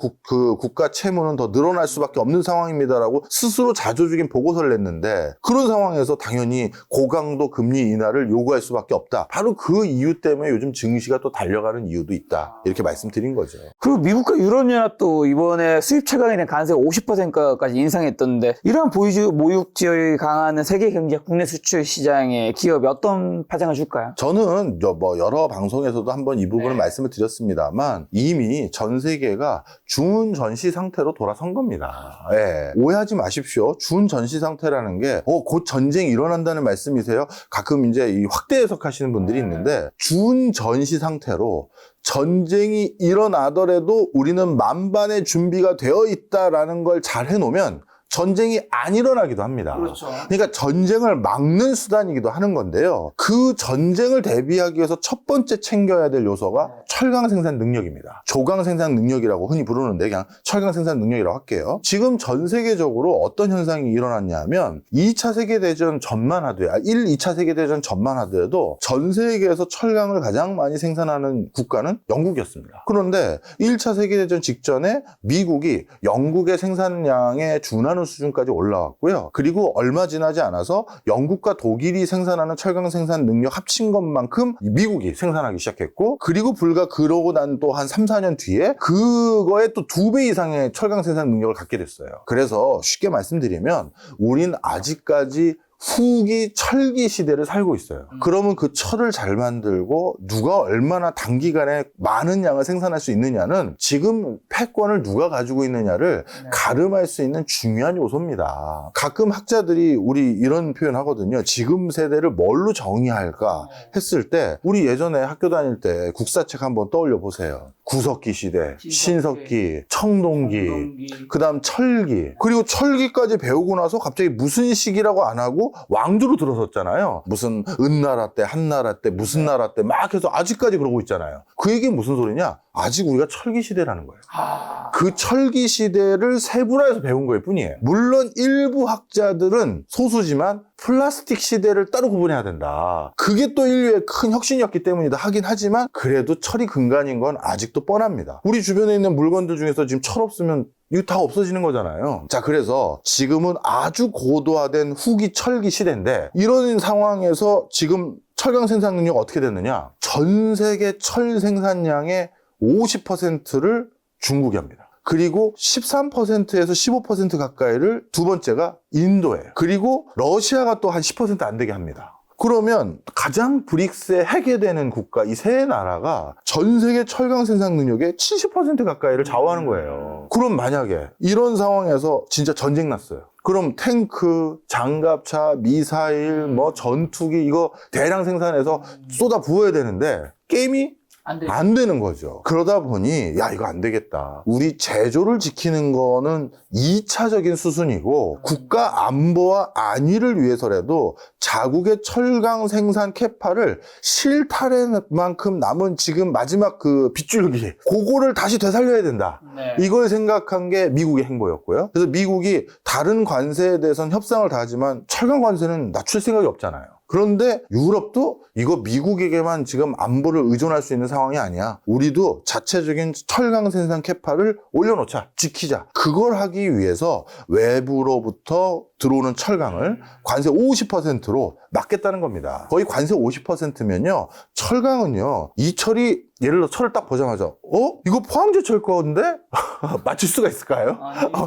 [SPEAKER 1] 국가 채무는 더 늘어날 수밖에 없는 상황입니다라고 스스로 자조적인 보고서를 냈는데 그런 상황에서 당연히 고강도 금리 인하를 요구할 수밖에 없다. 바로 그 이유 때문에 요즘 증시가 또 달려가는 이유도 있다. 이렇게 말씀드린 거죠.
[SPEAKER 2] 그리고 미국과 유럽연합도 이번에 수입 최강인의 관세 50%까지 인상했던데 이러한 모육 지역이 강화하는 세계 경제 국내 수출 시장에 기업이 어떤 파장을 줄까요?
[SPEAKER 1] 저는 뭐 여러 방송에서도 한번 이 부분을 말씀을 드렸습니다만 이미 전 세계가 준전시 상태로 돌아선 겁니다. 예. 오해하지 마십시오. 준전시 상태라는 게 곧 전쟁이 일어난다는 말씀이세요? 가끔 이제 이 확대 해석하시는 분들이 있는데 준전시 상태로 전쟁이 일어나더라도 우리는 만반의 준비가 되어 있다라는 걸 잘 해놓으면 전쟁이 안 일어나기도 합니다.
[SPEAKER 2] 그렇죠.
[SPEAKER 1] 그러니까 전쟁을 막는 수단이기도 하는 건데요. 그 전쟁을 대비하기 위해서 첫 번째 챙겨야 될 요소가 철강 생산 능력입니다. 조강 생산 능력이라고 흔히 부르는데 그냥 철강 생산 능력이라고 할게요. 지금 전 세계적으로 어떤 현상이 일어났냐면 2차 세계대전 전만 하더라도 2차 세계대전 전만 하더라도 전 세계에서 철강을 가장 많이 생산하는 국가는 영국이었습니다. 그런데 1차 세계대전 직전에 미국이 영국의 생산량에 준하는 수준까지 올라왔고요. 그리고 얼마 지나지 않아서 영국과 독일이 생산하는 철강 생산 능력 합친 것만큼 미국이 생산하기 시작했고 그리고 불과 그러고 난 또 한 3, 4년 뒤에 그거에 또 2배 이상의 철강 생산 능력을 갖게 됐어요. 그래서 쉽게 말씀드리면 우린 아직까지 후기 철기 시대를 살고 있어요. 그러면 그 철을 잘 만들고 누가 얼마나 단기간에 많은 양을 생산할 수 있느냐는 지금 패권을 누가 가지고 있느냐를 가름할 수 있는 중요한 요소입니다. 가끔 학자들이 우리 이런 표현 하거든요. 지금 세대를 뭘로 정의할까 했을 때 우리 예전에 학교 다닐 때 국사책 한번 떠올려 보세요. 구석기 시대, 신석기, 청동기, 그 다음 철기. 그리고 철기까지 배우고 나서 갑자기 무슨 시기라고 안 하고 왕조로 들어섰잖아요. 무슨 은나라 때, 한나라 때, 무슨 나라 때 막 해서 아직까지 그러고 있잖아요. 그 얘기는 무슨 소리냐? 아직 우리가 철기 시대라는 거예요. 그 철기 시대를 세분화해서 배운 거일 뿐이에요. 물론 일부 학자들은 소수지만 플라스틱 시대를 따로 구분해야 된다. 그게 또 인류의 큰 혁신이었기 때문이다 하긴 하지만 그래도 철이 근간인 건 아직도 뻔합니다. 우리 주변에 있는 물건들 중에서 지금 철 없으면 이거 다 없어지는 거잖아요. 자, 그래서 지금은 아주 고도화된 후기 철기 시대인데 이런 상황에서 지금 철강 생산 능력 어떻게 됐느냐? 전 세계 철 생산량의 50%를 중국이 합니다. 그리고 13%에서 15% 가까이를 두 번째가 인도예요. 그리고 러시아가 또 한 10% 안 되게 합니다. 그러면 가장 브릭스에 해계되는 국가 이 세 나라가 전 세계 철강 생산 능력의 70% 가까이를 좌우하는 거예요. 그럼 만약에 이런 상황에서 진짜 전쟁 났어요. 그럼 탱크, 장갑차, 미사일, 뭐 전투기 이거 대량 생산해서 쏟아 부어야 되는데 게임이 안 되는 거죠. 그러다 보니 야 이거 안 되겠다. 우리 제조를 지키는 거는 2차적인 수순이고 국가 안보와 안위를 위해서라도 자국의 철강 생산 캐파를 실타래 만큼 남은 지금 마지막 그 빗줄기 그거를 다시 되살려야 된다. 이걸 생각한 게 미국의 행보였고요. 그래서 미국이 다른 관세에 대해서는 협상을 다 하지만 철강 관세는 낮출 생각이 없잖아요. 그런데 유럽도 이거 미국에게만 지금 안보를 의존할 수 있는 상황이 아니야. 우리도 자체적인 철강 생산 캐파를 올려놓자, 지키자. 그걸 하기 위해서 외부로부터 들어오는 철강을 관세 50%로 막겠다는 겁니다. 거의 관세 50%면요. 철강은요. 이 철이 예를 들어 철을 딱 보자마자 이거 포항제 철 건데? 맞출 수가 있을까요?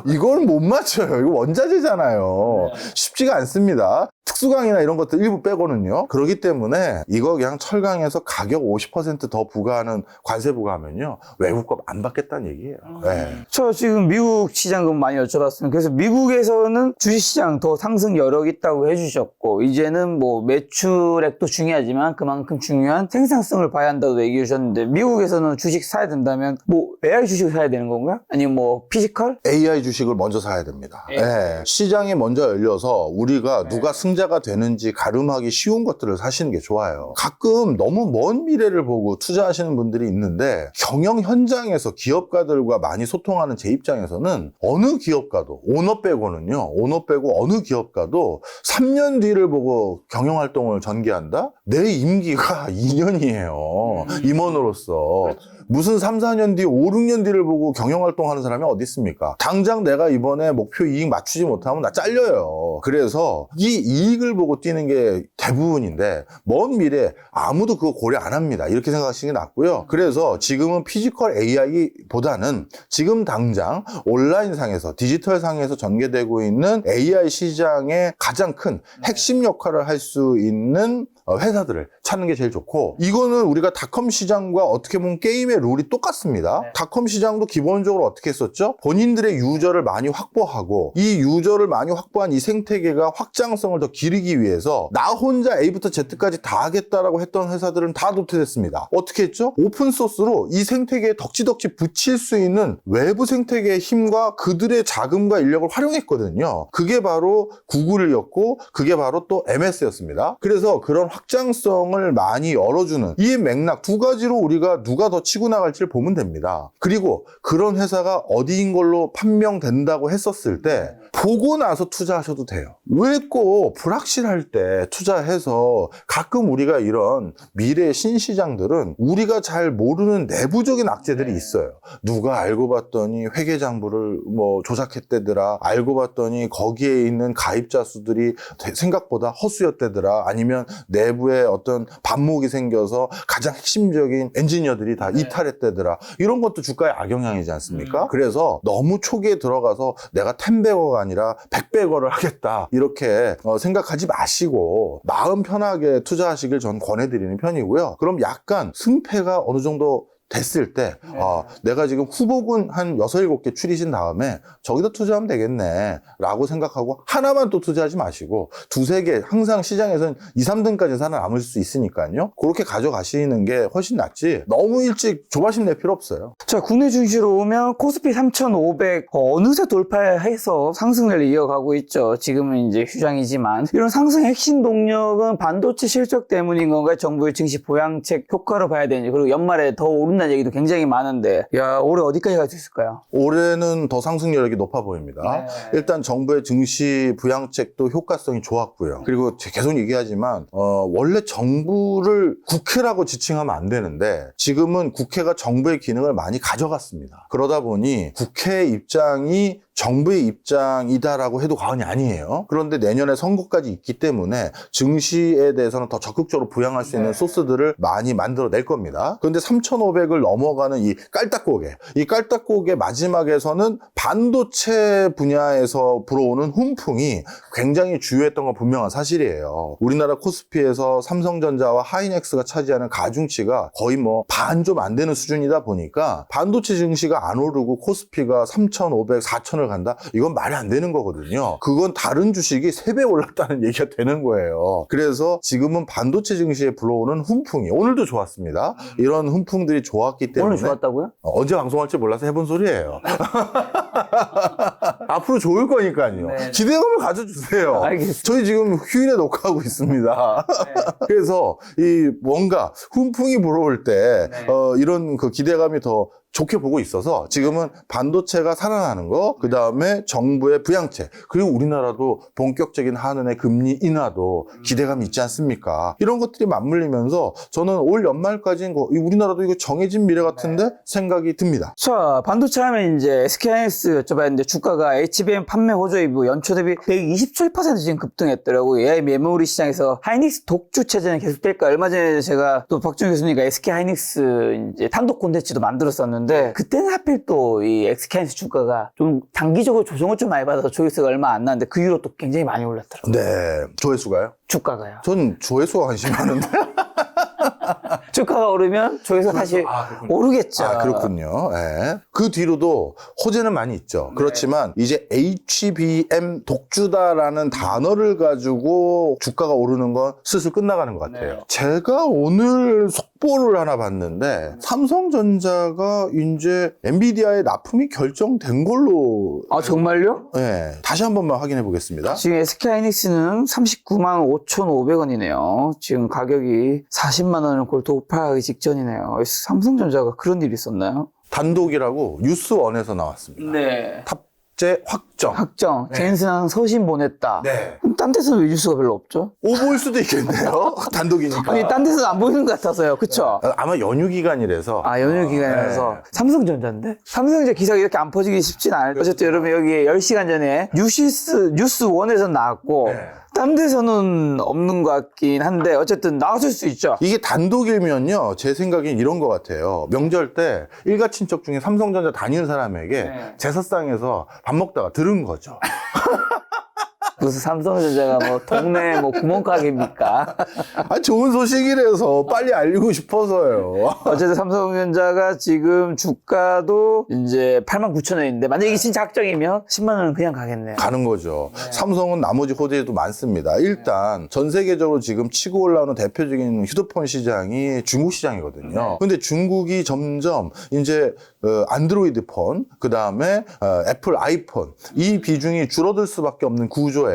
[SPEAKER 1] 이걸 못 맞춰요. 이거 원자재잖아요. 쉽지가 않습니다. 특수강이나 이런 것들 일부 빼고는요. 그렇기 때문에 이거 그냥 철강에서 가격 50% 더 부과하는 관세 부과하면요. 외국 거 안 받겠다는 얘기예요. 네.
[SPEAKER 2] 저 지금 미국 시장 많이 여쭤봤습니다. 그래서 미국에서는 주식 시장 더 상승 여력 있다고 해주셨고, 이제는 뭐 매출액도 중요하지만 그만큼 중요한 생산성을 봐야 한다고 얘기해 주셨는데, 미국에서는 주식 사야 된다면 뭐 AI 주식을 사야 되는 건가요? 아니면 뭐 피지컬?
[SPEAKER 1] AI 주식을 먼저 사야 됩니다.
[SPEAKER 2] 예.
[SPEAKER 1] 예. 시장이 먼저 열려서 우리가 누가 승자가 되는지 가름하기 쉬운 것들을 사시는 게 좋아요. 가끔 너무 먼 미래를 보고 투자하시는 분들이 있는데, 경영 현장에서 기업가들과 많이 소통하는 제 입장에서는 어느 기업가도, 오너 빼고는요, 오너 빼고 어느 기업가도 3년 뒤를 보고 경영 활동을 전개한다? 내 임기가 2년이에요. 임원으로서. 무슨 3, 4년 뒤, 5, 6년 뒤를 보고 경영활동하는 사람이 어디 있습니까? 당장 내가 이번에 목표 이익 맞추지 못하면 나 잘려요. 그래서 이 이익을 보고 뛰는 게 대부분인데, 먼 미래 아무도 그거 고려 안 합니다. 이렇게 생각하시는 게 낫고요. 그래서 지금은 피지컬 AI보다는 지금 당장 온라인상에서, 디지털상에서 전개되고 있는 AI 시장의 가장 큰 핵심 역할을 할 수 있는 회사들을 찾는 게 제일 좋고, 이거는 우리가 닷컴 시장과 어떻게 보면 게임의 룰이 똑같습니다.
[SPEAKER 2] 네.
[SPEAKER 1] 닷컴 시장도 기본적으로 어떻게 했었죠? 본인들의 유저를 많이 확보하고, 이 유저를 많이 확보한 이 생태계가 확장성을 더 기르기 위해서 나 혼자 A부터 Z까지 다 하겠다라고 했던 회사들은 다 도태됐습니다. 어떻게 했죠? 오픈소스로 이 생태계에 덕지덕지 붙일 수 있는 외부 생태계의 힘과 그들의 자금과 인력을 활용했거든요. 그게 바로 구글이었고, 그게 바로 또 MS였습니다. 그래서 그런 확장성을 많이 열어주는 이 맥락 두 가지로 우리가 누가 더 치고 나갈지를 보면 됩니다. 그리고 그런 회사가 어디인 걸로 판명된다고 했었을 때 보고 나서 투자하셔도 돼요. 왜 꼭 불확실할 때 투자해서, 가끔 우리가 이런 미래의 신시장들은 우리가 잘 모르는 내부적인 악재들이 있어요. 누가 알고 봤더니 회계장부를 뭐 조작했대더라, 알고 봤더니 거기에 있는 가입자 수들이 생각보다 허수였대더라, 아니면 내부에 어떤 반목이 생겨서 가장 핵심적인 엔지니어들이 다 이탈했대더라. 이런 것도 주가에 악영향이지 않습니까? 그래서 너무 초기에 들어가서 내가 10배거가 아니라 100배거를 하겠다, 이렇게 생각하지 마시고 마음 편하게 투자하시길 전 권해드리는 편이고요. 그럼 약간 승패가 어느 정도 됐을 때, 내가 지금 후보군 한 6, 7개 추리신 다음에 저기다 투자하면 되겠네 라고 생각하고 하나만 또 투자하지 마시고 2, 3개, 항상 시장에서는 2, 3등까지 살아남을 수 있으니까요. 그렇게 가져가시는 게 훨씬 낫지, 너무 일찍 조바심 낼 필요 없어요.
[SPEAKER 2] 자, 국내 주식으로 오면 코스피 3,500 어느새 돌파해서 상승을 이어가고 있죠. 지금은 이제 휴장이지만, 이런 상승의 핵심 동력은 반도체 실적 때문인 건가요? 정부의 증시 보양책 효과로 봐야 되는지, 그리고 연말에 더 오른다는 얘기도 굉장히 많은데, 야, 올해 어디까지 갈 수 있을까요?
[SPEAKER 1] 올해는 더 상승 여력이 높아 보입니다.
[SPEAKER 2] 네.
[SPEAKER 1] 일단 정부의 증시 부양책도 효과성이 좋았고요. 그리고 계속 얘기하지만 원래 정부를 국회라고 지칭하면 안 되는데, 지금은 국회가 정부의 기능을 많이 가져갔습니다. 그러다 보니 국회 입장이 정부의 입장이다라고 해도 과언이 아니에요. 그런데 내년에 선거까지 있기 때문에 증시에 대해서는 더 적극적으로 부양할 수 있는 소스들을 많이 만들어낼 겁니다. 그런데 3,500을 넘어가는 이 깔딱고개 마지막에서는 반도체 분야에서 불어오는 훈풍이 굉장히 주요했던 건 분명한 사실이에요. 우리나라 코스피에서 삼성전자와 하이닉스가 차지하는 가중치가 거의 뭐 반 좀 안 되는 수준이다 보니까 반도체 증시가 안 오르고 코스피가 3,500, 4,000을 간다? 이건 말이 안 되는 거거든요. 그건 다른 주식이 3배 올랐다는 얘기가 되는 거예요. 그래서 지금은 반도체 증시에 불어오는 훈풍이, 오늘도 좋았습니다. 이런 훈풍들이 좋았기 때문에.
[SPEAKER 2] 오늘 좋았다고요?
[SPEAKER 1] 언제 방송할지 몰라서 해본 소리예요. 앞으로 좋을 거니까요.
[SPEAKER 2] 네.
[SPEAKER 1] 기대감을 가져주세요.
[SPEAKER 2] 알겠습니다.
[SPEAKER 1] 저희 지금 휴일에 녹화하고 있습니다. 그래서 이 뭔가 훈풍이 불어올 때 이런 그 기대감이 더 좋게 보고 있어서 지금은 반도체가 살아나는 거, 그 다음에 정부의 부양책, 그리고 우리나라도 본격적인 한은의 금리 인하도 기대감이 있지 않습니까? 이런 것들이 맞물리면서 저는 올 연말까지는 우리나라도 이거 정해진 미래 같은데 생각이 듭니다.
[SPEAKER 2] 자, 반도체 하면 이제 SK하이닉스 여쭤봤는데, 주가가 HBM 판매 호조 이후 연초 대비 127% 지금 급등했더라고요. AI 메모리 시장에서 하이닉스 독주 체제는 계속될까? 얼마 전에 제가 또 박준호 교수님과 SK하이닉스 이제 단독 콘텐츠도 만들었었는데, 그때는 하필 또 이 SK하이닉스 주가가 좀 단기적으로 조정을 좀 많이 받아서 조회수가 얼마 안 나는데, 그 이후로 또 굉장히 많이 올랐더라고요.
[SPEAKER 1] 네, 조회수가요?
[SPEAKER 2] 주가가요.
[SPEAKER 1] 전 조회수가 관심이 많은데.
[SPEAKER 2] 주가가 오르면 저기서 다시 오르겠죠.
[SPEAKER 1] 아, 그렇군요. 예. 그 뒤로도 호재는 많이 있죠. 그렇지만 이제 HBM 독주다라는 단어를 가지고 주가가 오르는 건 슬슬 끝나가는 것 같아요. 제가 오늘 속보를 하나 봤는데 삼성전자가 이제 엔비디아의 납품이 결정된 걸로.
[SPEAKER 2] 아, 정말요?
[SPEAKER 1] 예. 다시 한 번만 확인해 보겠습니다.
[SPEAKER 2] 지금 SK하이닉스는 39만 5,500원이네요. 지금 가격이 40만 원을 골 돌파하기 직전이네요. 삼성전자가 그런 일이 있었나요?
[SPEAKER 1] 단독이라고 뉴스원에서 나왔습니다.
[SPEAKER 2] 네.
[SPEAKER 1] 탑재 확정.
[SPEAKER 2] 확정. 젠슨항 서신 보냈다.
[SPEAKER 1] 네.
[SPEAKER 2] 그럼 딴 데서는 왜 뉴스가 별로 없죠?
[SPEAKER 1] 오보일 수도 있겠네요. 단독이니까.
[SPEAKER 2] 아니, 딴 데서는 안 보이는 것 같아서요. 그쵸?
[SPEAKER 1] 아마 연휴 기간이라서.
[SPEAKER 2] 아, 연휴 기간이라서.
[SPEAKER 1] 네.
[SPEAKER 2] 삼성전자인데? 삼성전자 기사가 이렇게 안 퍼지기 쉽진 않아요. 어쨌든 여러분 여기 10시간 전에 뉴스원에서 나왔고,
[SPEAKER 1] 네.
[SPEAKER 2] 딴 데서는 없는 것 같긴 한데, 어쨌든 나왔을 수 있죠.
[SPEAKER 1] 이게 단독이면요, 제 생각엔 이런 것 같아요. 명절 때 일가 친척 중에 삼성전자 다니는 사람에게
[SPEAKER 2] 네.
[SPEAKER 1] 제사상에서 밥 먹다가 들은 거죠.
[SPEAKER 2] 무슨 삼성전자가 뭐 동네 뭐 구멍가게입니까?
[SPEAKER 1] 아, 좋은 소식이라서 빨리 알리고 싶어서요.
[SPEAKER 2] 어쨌든 삼성전자가 지금 주가도 이제 89,000원인데 만약에 이게 진짜 확정이면 10만 원은 그냥 가겠네요.
[SPEAKER 1] 가는 거죠. 삼성은 나머지 호재도 많습니다. 일단 전 세계적으로 지금 치고 올라오는 대표적인 휴대폰 시장이 중국 시장이거든요. 근데 중국이 점점 이제 안드로이드 폰, 그 다음에 애플 아이폰 이 비중이 줄어들 수밖에 없는 구조예요.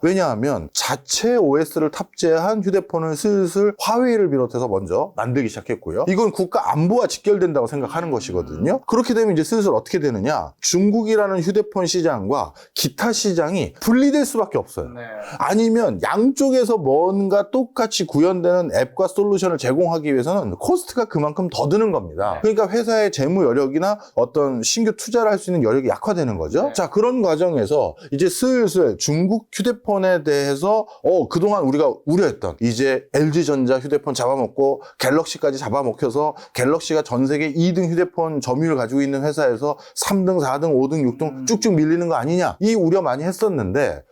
[SPEAKER 1] 왜냐하면 자체 OS를 탑재한 휴대폰을 슬슬 화웨이를 비롯해서 먼저 만들기 시작했고요. 이건 국가 안보와 직결된다고 생각하는 것이거든요. 그렇게 되면 이제 슬슬 어떻게 되느냐? 중국이라는 휴대폰 시장과 기타 시장이 분리될 수밖에 없어요. 아니면 양쪽에서 뭔가 똑같이 구현되는 앱과 솔루션을 제공하기 위해서는 코스트가 그만큼 더 드는 겁니다. 그러니까 회사의 재무 여력이나 어떤 신규 투자를 할 수 있는 여력이 약화되는 거죠. 자, 그런 과정에서 이제 슬슬 중국 휴대폰에 대해서 그동안 우리가 우려했던 이제 LG전자 휴대폰 잡아먹고 갤럭시까지 잡아먹혀서 갤럭시가 전 세계 2등 휴대폰 점유율을 가지고 있는 회사에서 3등, 4등, 5등, 6등 쭉쭉 밀리는 거 아니냐 이 우려 많이 했었는데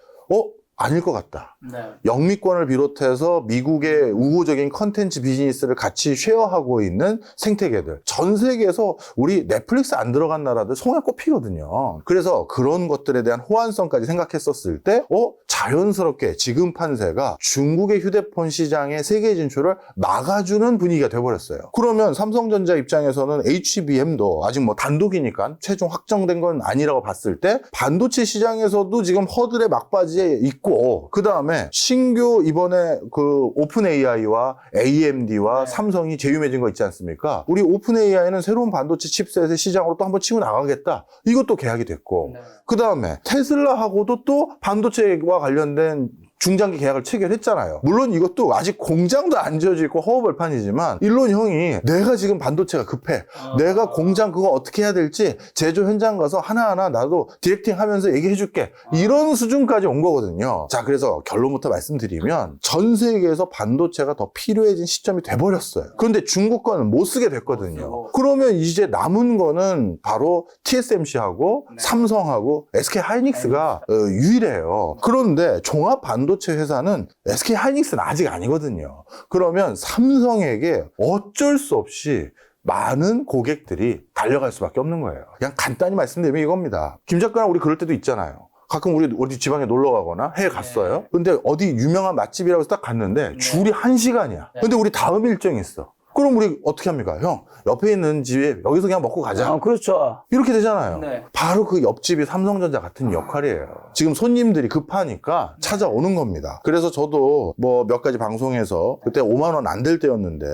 [SPEAKER 1] 아닐 것 같다. 영미권을 비롯해서 미국의 우호적인 컨텐츠 비즈니스를 같이 쉐어하고 있는 생태계들. 전 세계에서 우리 넷플릭스 안 들어간 나라들 손에 꼽히거든요. 그래서 그런 것들에 대한 호환성까지 생각했었을 때, 자연스럽게 지금 판세가 중국의 휴대폰 시장의 세계 진출을 막아주는 분위기가 돼버렸어요. 그러면 삼성전자 입장에서는 HBM도 아직 뭐 단독이니까 최종 확정된 건 아니라고 봤을 때 반도체 시장에서도 지금 허들의 막바지에 있고 그 다음에 신규 이번에 그 오픈 AI와 AMD와 삼성이 제휴 맺은 거 있지 않습니까? 우리 오픈 AI는 새로운 반도체 칩셋의 시장으로 또 한번 치고 나가겠다. 이것도 계약이 됐고 그 다음에 테슬라하고도 또 반도체와 관련된 중장기 계약을 체결했잖아요. 물론 이것도 아직 공장도 안 지어져 있고 허허벌판이지만 일론 형이 내가 지금 반도체가 급해. 내가 공장 그거 어떻게 해야 될지 제조 현장 가서 하나하나 나도 디렉팅 하면서 얘기해 줄게. 이런 수준까지 온 거거든요. 자, 그래서 결론부터 말씀드리면 전 세계에서 반도체가 더 필요해진 시점이 돼버렸어요. 그런데 중국 거는 못 쓰게 됐거든요. 그러면 이제 남은 거는 바로 TSMC하고 삼성하고 SK하이닉스가 유일해요. 그런데 종합 반도체 회사는 SK하이닉스는 아직 아니거든요. 그러면 삼성에게 어쩔 수 없이 많은 고객들이 달려갈 수밖에 없는 거예요. 그냥 간단히 말씀드리면 이겁니다. 김 작가랑 우리 그럴 때도 있잖아요. 가끔 우리 어디 지방에 놀러 가거나 해외 갔어요. 근데 어디 유명한 맛집이라고 해서 딱 갔는데 줄이 1시간이야. 근데 우리 다음 일정이 있어. 그럼 우리 어떻게 합니까? 형, 옆에 있는 집에 여기서 그냥 먹고 가자.
[SPEAKER 2] 그렇죠.
[SPEAKER 1] 이렇게 되잖아요.
[SPEAKER 2] 네.
[SPEAKER 1] 바로 그 옆집이 삼성전자 같은 역할이에요. 지금 손님들이 급하니까 찾아오는 겁니다. 그래서 저도 뭐 몇 가지 방송에서 그때 5만 원 안 될 때였는데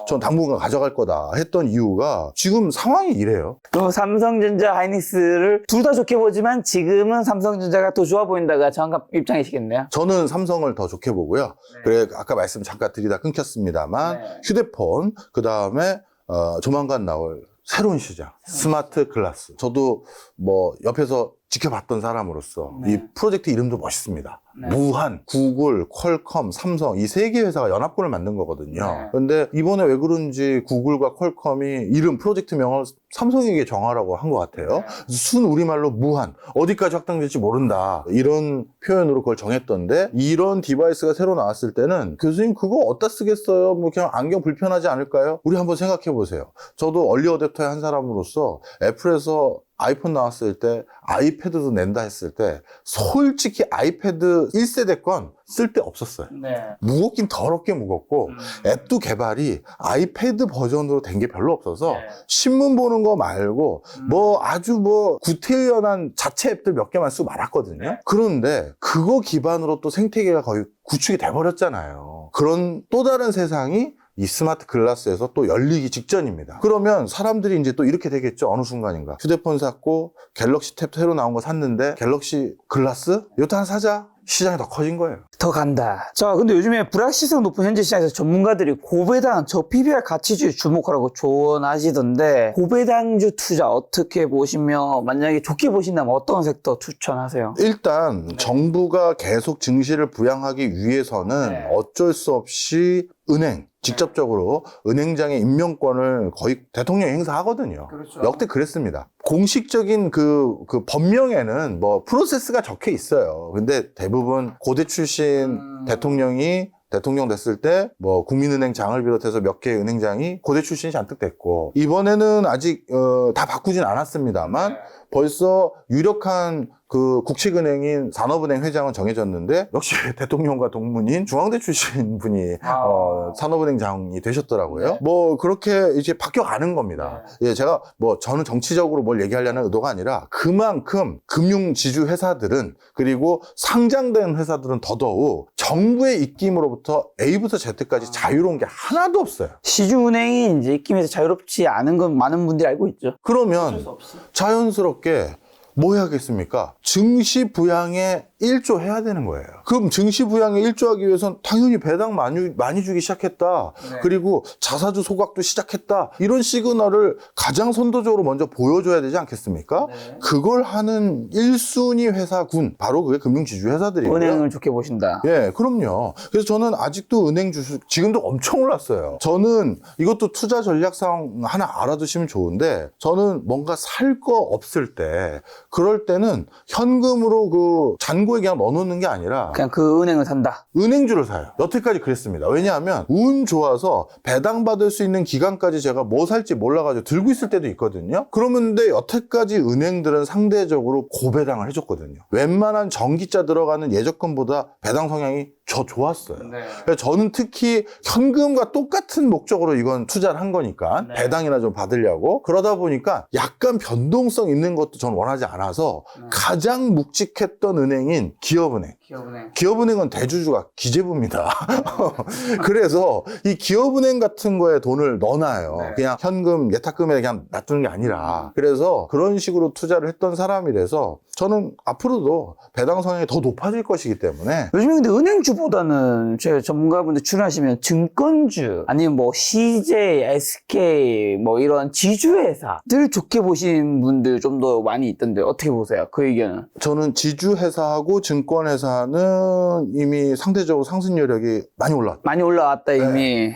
[SPEAKER 1] 전 당분간 가져갈 거다 했던 이유가 지금 상황이 이래요.
[SPEAKER 2] 그럼 삼성전자, 하이닉스를 둘 다 좋게 보지만 지금은 삼성전자가 더 좋아 보인다가 정확한 입장이시겠네요.
[SPEAKER 1] 저는 삼성을 더 좋게 보고요. 그래 아까 말씀 잠깐 드리다 끊겼습니다만 휴대폰 그 다음에 조만간 나올 새로운 시장 스마트 글라스. 저도 뭐 옆에서 지켜봤던 사람으로서 이 프로젝트 이름도 멋있습니다.
[SPEAKER 2] 네.
[SPEAKER 1] 무한, 구글, 퀄컴, 삼성 이 세 개 회사가 연합군을 만든 거거든요.
[SPEAKER 2] 네.
[SPEAKER 1] 그런데 이번에 왜 그런지 구글과 퀄컴이 이름 프로젝트 명을 삼성에게 정하라고 한 것 같아요. 순 우리말로 무한, 어디까지 확장될지 모른다 이런 표현으로 그걸 정했던데, 이런 디바이스가 새로 나왔을 때는 교수님 그거 어디다 쓰겠어요? 뭐 그냥 안경 불편하지 않을까요? 우리 한번 생각해 보세요. 저도 얼리 어댑터의 한 사람으로서 애플에서 아이폰 나왔을 때 아이패드도 낸다 했을 때 솔직히 아이패드 1세대 건 쓸데 없었어요.
[SPEAKER 2] 네.
[SPEAKER 1] 무겁긴 더럽게 무겁고 앱도 개발이 아이패드 버전으로 된 게 별로 없어서
[SPEAKER 2] 네.
[SPEAKER 1] 신문 보는 거 말고 뭐 아주 뭐 구태연한 자체 앱들 몇 개만 쓰고 말았거든요.
[SPEAKER 2] 네.
[SPEAKER 1] 그런데 그거 기반으로 또 생태계가 거의 구축이 돼버렸잖아요. 그런 또 다른 세상이 이 스마트 글라스에서 또 열리기 직전입니다. 그러면 사람들이 이제 또 이렇게 되겠죠. 어느 순간인가. 휴대폰 샀고 갤럭시 탭 새로 나온 거 샀는데 갤럭시 글라스? 이것도 하나 사자. 시장이 더 커진 거예요.
[SPEAKER 2] 더 간다. 자, 근데 요즘에 불확실성 높은 현재 시장에서 전문가들이 고배당 저PBR 가치주에 주목하라고 조언하시던데, 고배당주 투자 어떻게 보시면, 만약에 좋게 보신다면 어떤 섹터 추천하세요?
[SPEAKER 1] 일단 정부가 계속 증시를 부양하기 위해서는
[SPEAKER 2] 네.
[SPEAKER 1] 어쩔 수 없이 은행, 직접적으로 은행장의 임명권을 거의 대통령이 행사하거든요.
[SPEAKER 2] 그렇죠.
[SPEAKER 1] 역대 그랬습니다. 공식적인 그 법령에는 뭐 프로세스가 적혀 있어요. 근데 대부분 고대 출신 대통령이 대통령 됐을 때 뭐 국민은행 장을 비롯해서 몇 개의 은행장이 고대 출신이 잔뜩 됐고, 이번에는 아직 다 바꾸진 않았습니다만 벌써 유력한 그 국책은행인 산업은행 회장은 정해졌는데, 역시 대통령과 동문인 중앙대 출신 분이 산업은행장이 되셨더라고요.
[SPEAKER 2] 네.
[SPEAKER 1] 뭐 그렇게 이제 바뀌어가는 겁니다. 예, 제가 뭐 저는 정치적으로 뭘 얘기하려는 의도가 아니라 그만큼 금융지주 회사들은, 그리고 상장된 회사들은 더더욱 정부의 입김으로부터 A부터 Z까지 자유로운 게 하나도 없어요.
[SPEAKER 2] 시중은행이 이제 입김에서 자유롭지 않은 건 많은 분들이 알고 있죠.
[SPEAKER 1] 그러면 자연스럽게 뭐 해야겠습니까? 증시 부양에 1조 해야 되는 거예요. 그럼 증시 부양에 1조 하기 위해선 당연히 배당 많이 주기 시작했다.
[SPEAKER 2] 네.
[SPEAKER 1] 그리고 자사주 소각도 시작했다. 이런 시그널을 가장 선도적으로 먼저 보여줘야 되지 않겠습니까?
[SPEAKER 2] 네.
[SPEAKER 1] 그걸 하는 1순위 회사군, 바로 그게 금융지주 회사들이고요.
[SPEAKER 2] 은행을 좋게 보신다.
[SPEAKER 1] 예, 그럼요. 그래서 저는 아직도 은행 주식 지금도 엄청 올랐어요. 저는 이것도 투자 전략상 하나 알아두시면 좋은데, 저는 뭔가 살 거 없을 때, 그럴 때는 현금으로 그 잔고에 그냥 넣어놓는 게 아니라
[SPEAKER 2] 그냥 그 은행을 산다.
[SPEAKER 1] 은행주를 사요. 여태까지 그랬습니다. 왜냐하면 운 좋아서 배당받을 수 있는 기간까지 제가 뭐 살지 몰라가지고 들고 있을 때도 있거든요. 그러는데 여태까지 은행들은 상대적으로 고배당을 해줬거든요. 웬만한 전기자 들어가는 예적금보다 배당 성향이 저 좋았어요.
[SPEAKER 2] 네.
[SPEAKER 1] 그래서 저는 특히 현금과 똑같은 목적으로 이건 투자를 한 거니까
[SPEAKER 2] 네.
[SPEAKER 1] 배당이나 좀 받으려고, 그러다 보니까 약간 변동성 있는 것도 전 원하지 않아서 가장 묵직했던 은행인 기업은행. 기업은행은 대주주가 기재부입니다. 그래서 이 기업은행 같은 거에 돈을 넣어놔요.
[SPEAKER 2] 네.
[SPEAKER 1] 그냥 현금, 예탁금에 그냥 놔두는 게 아니라. 그래서 그런 식으로 투자를 했던 사람이라서 저는 앞으로도 배당 성향이 더 높아질 것이기 때문에.
[SPEAKER 2] 요즘에 근데 은행주보다는 제 전문가분들 출연하시면 증권주 아니면 뭐 CJ, SK 뭐 이런 지주회사들 좋게 보신 분들 좀 더 많이 있던데 어떻게 보세요? 그 의견은?
[SPEAKER 1] 저는 지주회사하고 증권회사는 이미 상대적으로 상승 여력이 많이 올랐다.
[SPEAKER 2] 많이 올라왔다 이미.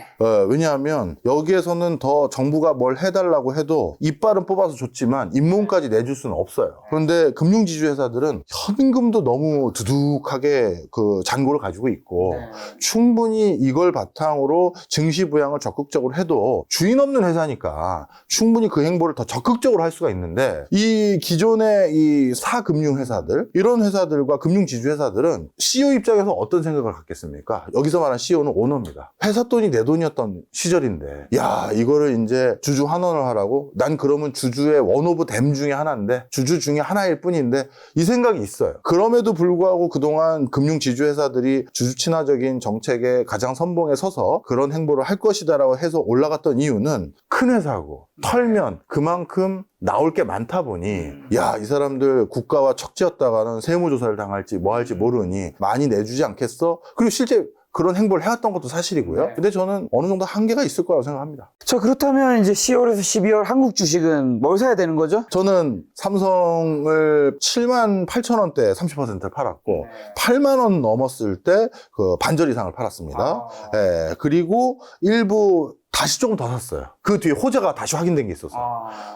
[SPEAKER 1] 왜냐하면 여기에서는 더 정부가 뭘 해달라고 해도 이빨은 뽑아서 줬지만 잇몸까지 내줄 수는 없어요. 그런데 금융지주회사들은 현금도 너무 두둑하게 그 잔고를 가지고 있고 충분히 이걸 바탕으로 증시 부양을 적극적으로 해도 주인 없는 회사니까 충분히 그 행보를 더 적극적으로 할 수가 있는데, 이 기존의 이 사금융회사들, 이런 회사들과 금융지주회사들은 CEO 입장에서 어떤 생각을 갖겠습니까? 여기서 말하는 CEO는 오너입니다. 회사 돈이 내 돈이었던 시절인데, 야, 이거를 이제 주주 환원을 하라고? 난 그러면 주주의 원 오브 댐 중에 하나인데, 주주 중에 하나일 뿐인데, 이 생각이 있어요. 그럼에도 불구하고 그동안 금융지주회사들이 주주 친화적인 정책의 가장 선봉에 서서 그런 행보를 할 것이다라고 해서 올라갔던 이유는, 큰 회사고 털면 그만큼 나올 게 많다 보니, 야, 이 사람들 국가와 척지었다가는 세무조사를 당할지 뭐 할지 모르니 많이 내주지 않겠어? 그리고 실제 그런 행보를 해왔던 것도 사실이고요. 근데 저는 어느 정도 한계가 있을 거라고 생각합니다.
[SPEAKER 2] 자, 그렇다면 이제 10월에서 12월 한국 주식은 뭘 사야 되는 거죠?
[SPEAKER 1] 저는 삼성을 7만 8천 원대 30%를 팔았고 8만 원 넘었을 때 그 반절 이상을 팔았습니다. 예, 그리고 일부 다시 조금 더 샀어요. 그 뒤에 호재가 다시 확인된 게 있었어요.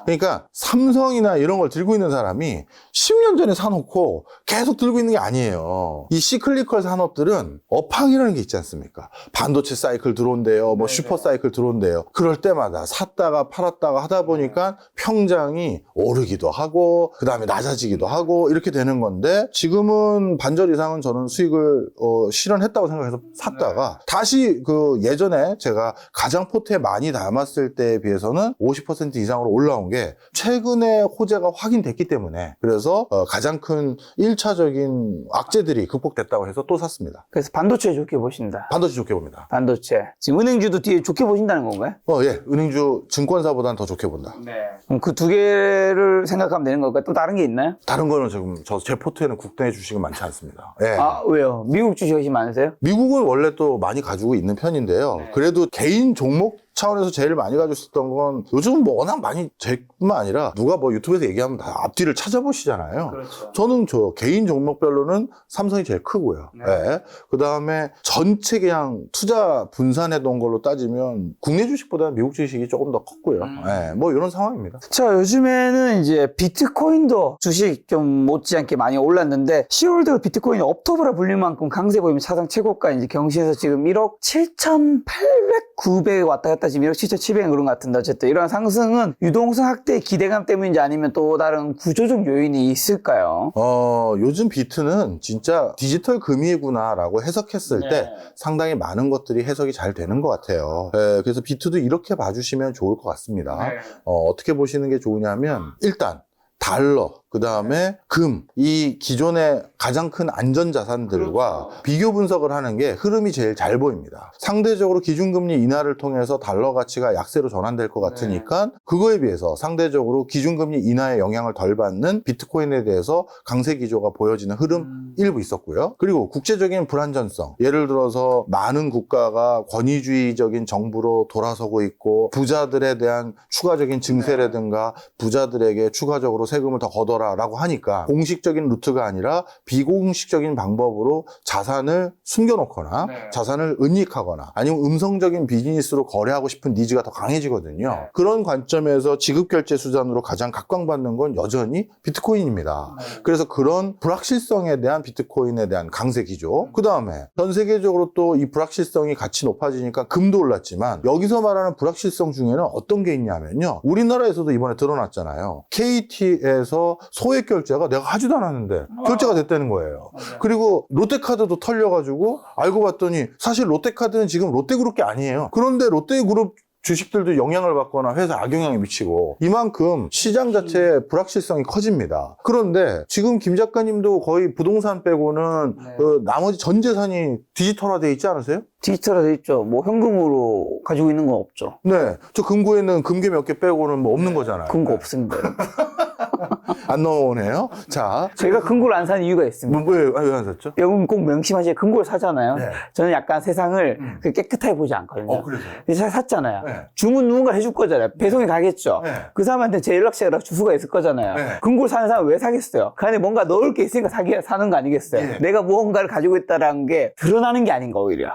[SPEAKER 1] 그러니까 삼성이나 이런 걸 들고 있는 사람이 10년 전에 사놓고 계속 들고 있는 게 아니에요. 이 시클리컬 산업들은 업황이라는 게 있지 않습니까? 반도체 사이클 들어온대요. 뭐 슈퍼 사이클 들어온대요. 그럴 때마다 샀다가 팔았다가 하다 보니까 평장이 오르기도 하고 그 다음에 낮아지기도 하고 이렇게 되는 건데 지금은 반절 이상은 저는 수익을 실현했다고 생각해서 샀다가 다시 그 예전에 제가 가장 포트에 많이 담았을 때에 비해서는 50% 이상으로 올라온 게 최근에 호재가 확인됐기 때문에 그래서 가장 큰 1차적인 악재들이 극복됐다고 해서 또 샀습니다.
[SPEAKER 2] 그래서 반도체 좋게 보신다.
[SPEAKER 1] 반도체 좋게 봅니다.
[SPEAKER 2] 반도체. 지금 은행주도 뒤에 좋게 보신다는 건가요?
[SPEAKER 1] 예. 은행주 증권사보다는 더 좋게 본다.
[SPEAKER 2] 그럼 그 두 개를 생각하면 되는 걸까요? 또 다른 게 있나요?
[SPEAKER 1] 다른 거는 지금 제 포트에는 국내 주식은 많지 않습니다. 예.
[SPEAKER 2] 아, 왜요? 미국 주식이 훨씬 많으세요?
[SPEAKER 1] 미국은 원래 또 많이 가지고 있는 편인데요. 그래도 개인 종목 차원에서 제일 많이 가지고 있었던 건 요즘은 뭐 워낙 많이 제뿐만 아니라 누가 뭐 유튜브에서 얘기하면 다 앞뒤를 찾아보시잖아요.
[SPEAKER 2] 그렇죠.
[SPEAKER 1] 저는 저 개인 종목별로는 삼성이 제일 크고요. 예. 그 다음에 전체 그냥 투자 분산해 놓은 걸로 따지면 국내 주식보다는 미국 주식이 조금 더 컸고요. 예. 뭐 이런 상황입니다.
[SPEAKER 2] 자, 요즘에는 이제 비트코인도 주식 좀 못지않게 많이 올랐는데 10월도 비트코인이 업토브라 불릴 만큼 강세 보이면 사상 최고가 이제 경시에서 지금 1억 7,800, 900 왔다 갔다 지금 1억 7,700 그런 것 같은데 어쨌든 이런 상승은 유동성 확대의 기대감 때문인지 아니면 또 다른 구조적 요인이 있을까요?
[SPEAKER 1] 요즘 비트는 진짜 디지털 금이구나라고 해석했을 때 상당히 많은 것들이 해석이 잘 되는 것 같아요. 그래서 비트도 이렇게 봐주시면 좋을 것 같습니다. 어떻게 보시는 게 좋으냐면 일단 달러, 그 다음에 금, 이 기존의 가장 큰 안전자산들과 비교 분석을 하는 게 흐름이 제일 잘 보입니다. 상대적으로 기준금리 인하를 통해서 달러 가치가 약세로 전환될 것 같으니까 그거에 비해서 상대적으로 기준금리 인하의 영향을 덜 받는 비트코인에 대해서 강세 기조가 보여지는 흐름 일부 있었고요. 그리고 국제적인 불안전성, 예를 들어서 많은 국가가 권위주의적인 정부로 돌아서고 있고 부자들에 대한 추가적인 증세라든가 부자들에게 추가적으로 세금을 더 걷어라라고 하니까 공식적인 루트가 아니라 비공식적인 방법으로 자산을 숨겨놓거나 자산을 은닉하거나 아니면 음성적인 비즈니스로 거래하고 싶은 니즈가 더 강해지거든요. 그런 관점에서 지급결제 수단으로 가장 각광받는 건 여전히 비트코인입니다. 그래서 그런 불확실성에 대한 비트코인에 대한 강세 기조, 그 다음에 전 세계적으로 또 이 불확실성이 같이 높아지니까 금도 올랐지만 여기서 말하는 불확실성 중에는 어떤 게 있냐면요. 우리나라에서도 이번에 드러났잖아요. KT에서 소액 결제가 내가 하지도 않았는데 결제가 됐다는 거예요. 그리고 롯데카드도 털려가지고 알고 봤더니 사실 롯데카드는 지금 롯데그룹 게 아니에요. 그런데 롯데그룹 주식들도 영향을 받거나 회사 악영향이 미치고 이만큼 시장 자체의 불확실성이 커집니다. 그런데 지금 김 작가님도 거의 부동산 빼고는 그 나머지 전 재산이 디지털화돼 있지 않으세요?
[SPEAKER 2] 디지털화돼 있죠. 뭐 현금으로 가지고 있는 건 없죠.
[SPEAKER 1] 네. 저 금고에는 금괴 몇 개 빼고는 뭐 없는 거잖아요.
[SPEAKER 2] 금고 없습니다.
[SPEAKER 1] 안 넣어오네요. 자.
[SPEAKER 2] 제가 금고를 안 산 이유가 있습니다.
[SPEAKER 1] 왜 안 샀죠?
[SPEAKER 2] 여러분 꼭 명심하세요. 금고를 사잖아요.
[SPEAKER 1] 네.
[SPEAKER 2] 저는 약간 세상을 깨끗하게 보지 않거든요.
[SPEAKER 1] 그래서.
[SPEAKER 2] 그래서 샀잖아요.
[SPEAKER 1] 네.
[SPEAKER 2] 주문 누군가 해줄 거잖아요. 배송이 가겠죠.
[SPEAKER 1] 네.
[SPEAKER 2] 그 사람한테 제 연락처랑 주소가 있을 거잖아요.
[SPEAKER 1] 네.
[SPEAKER 2] 금고를 사는 사람은 왜 사겠어요? 그 안에 뭔가 넣을 게 있으니까 사는 거 아니겠어요?
[SPEAKER 1] 네.
[SPEAKER 2] 내가 무언가를 가지고 있다는 게 드러나는 게 아닌가 오히려.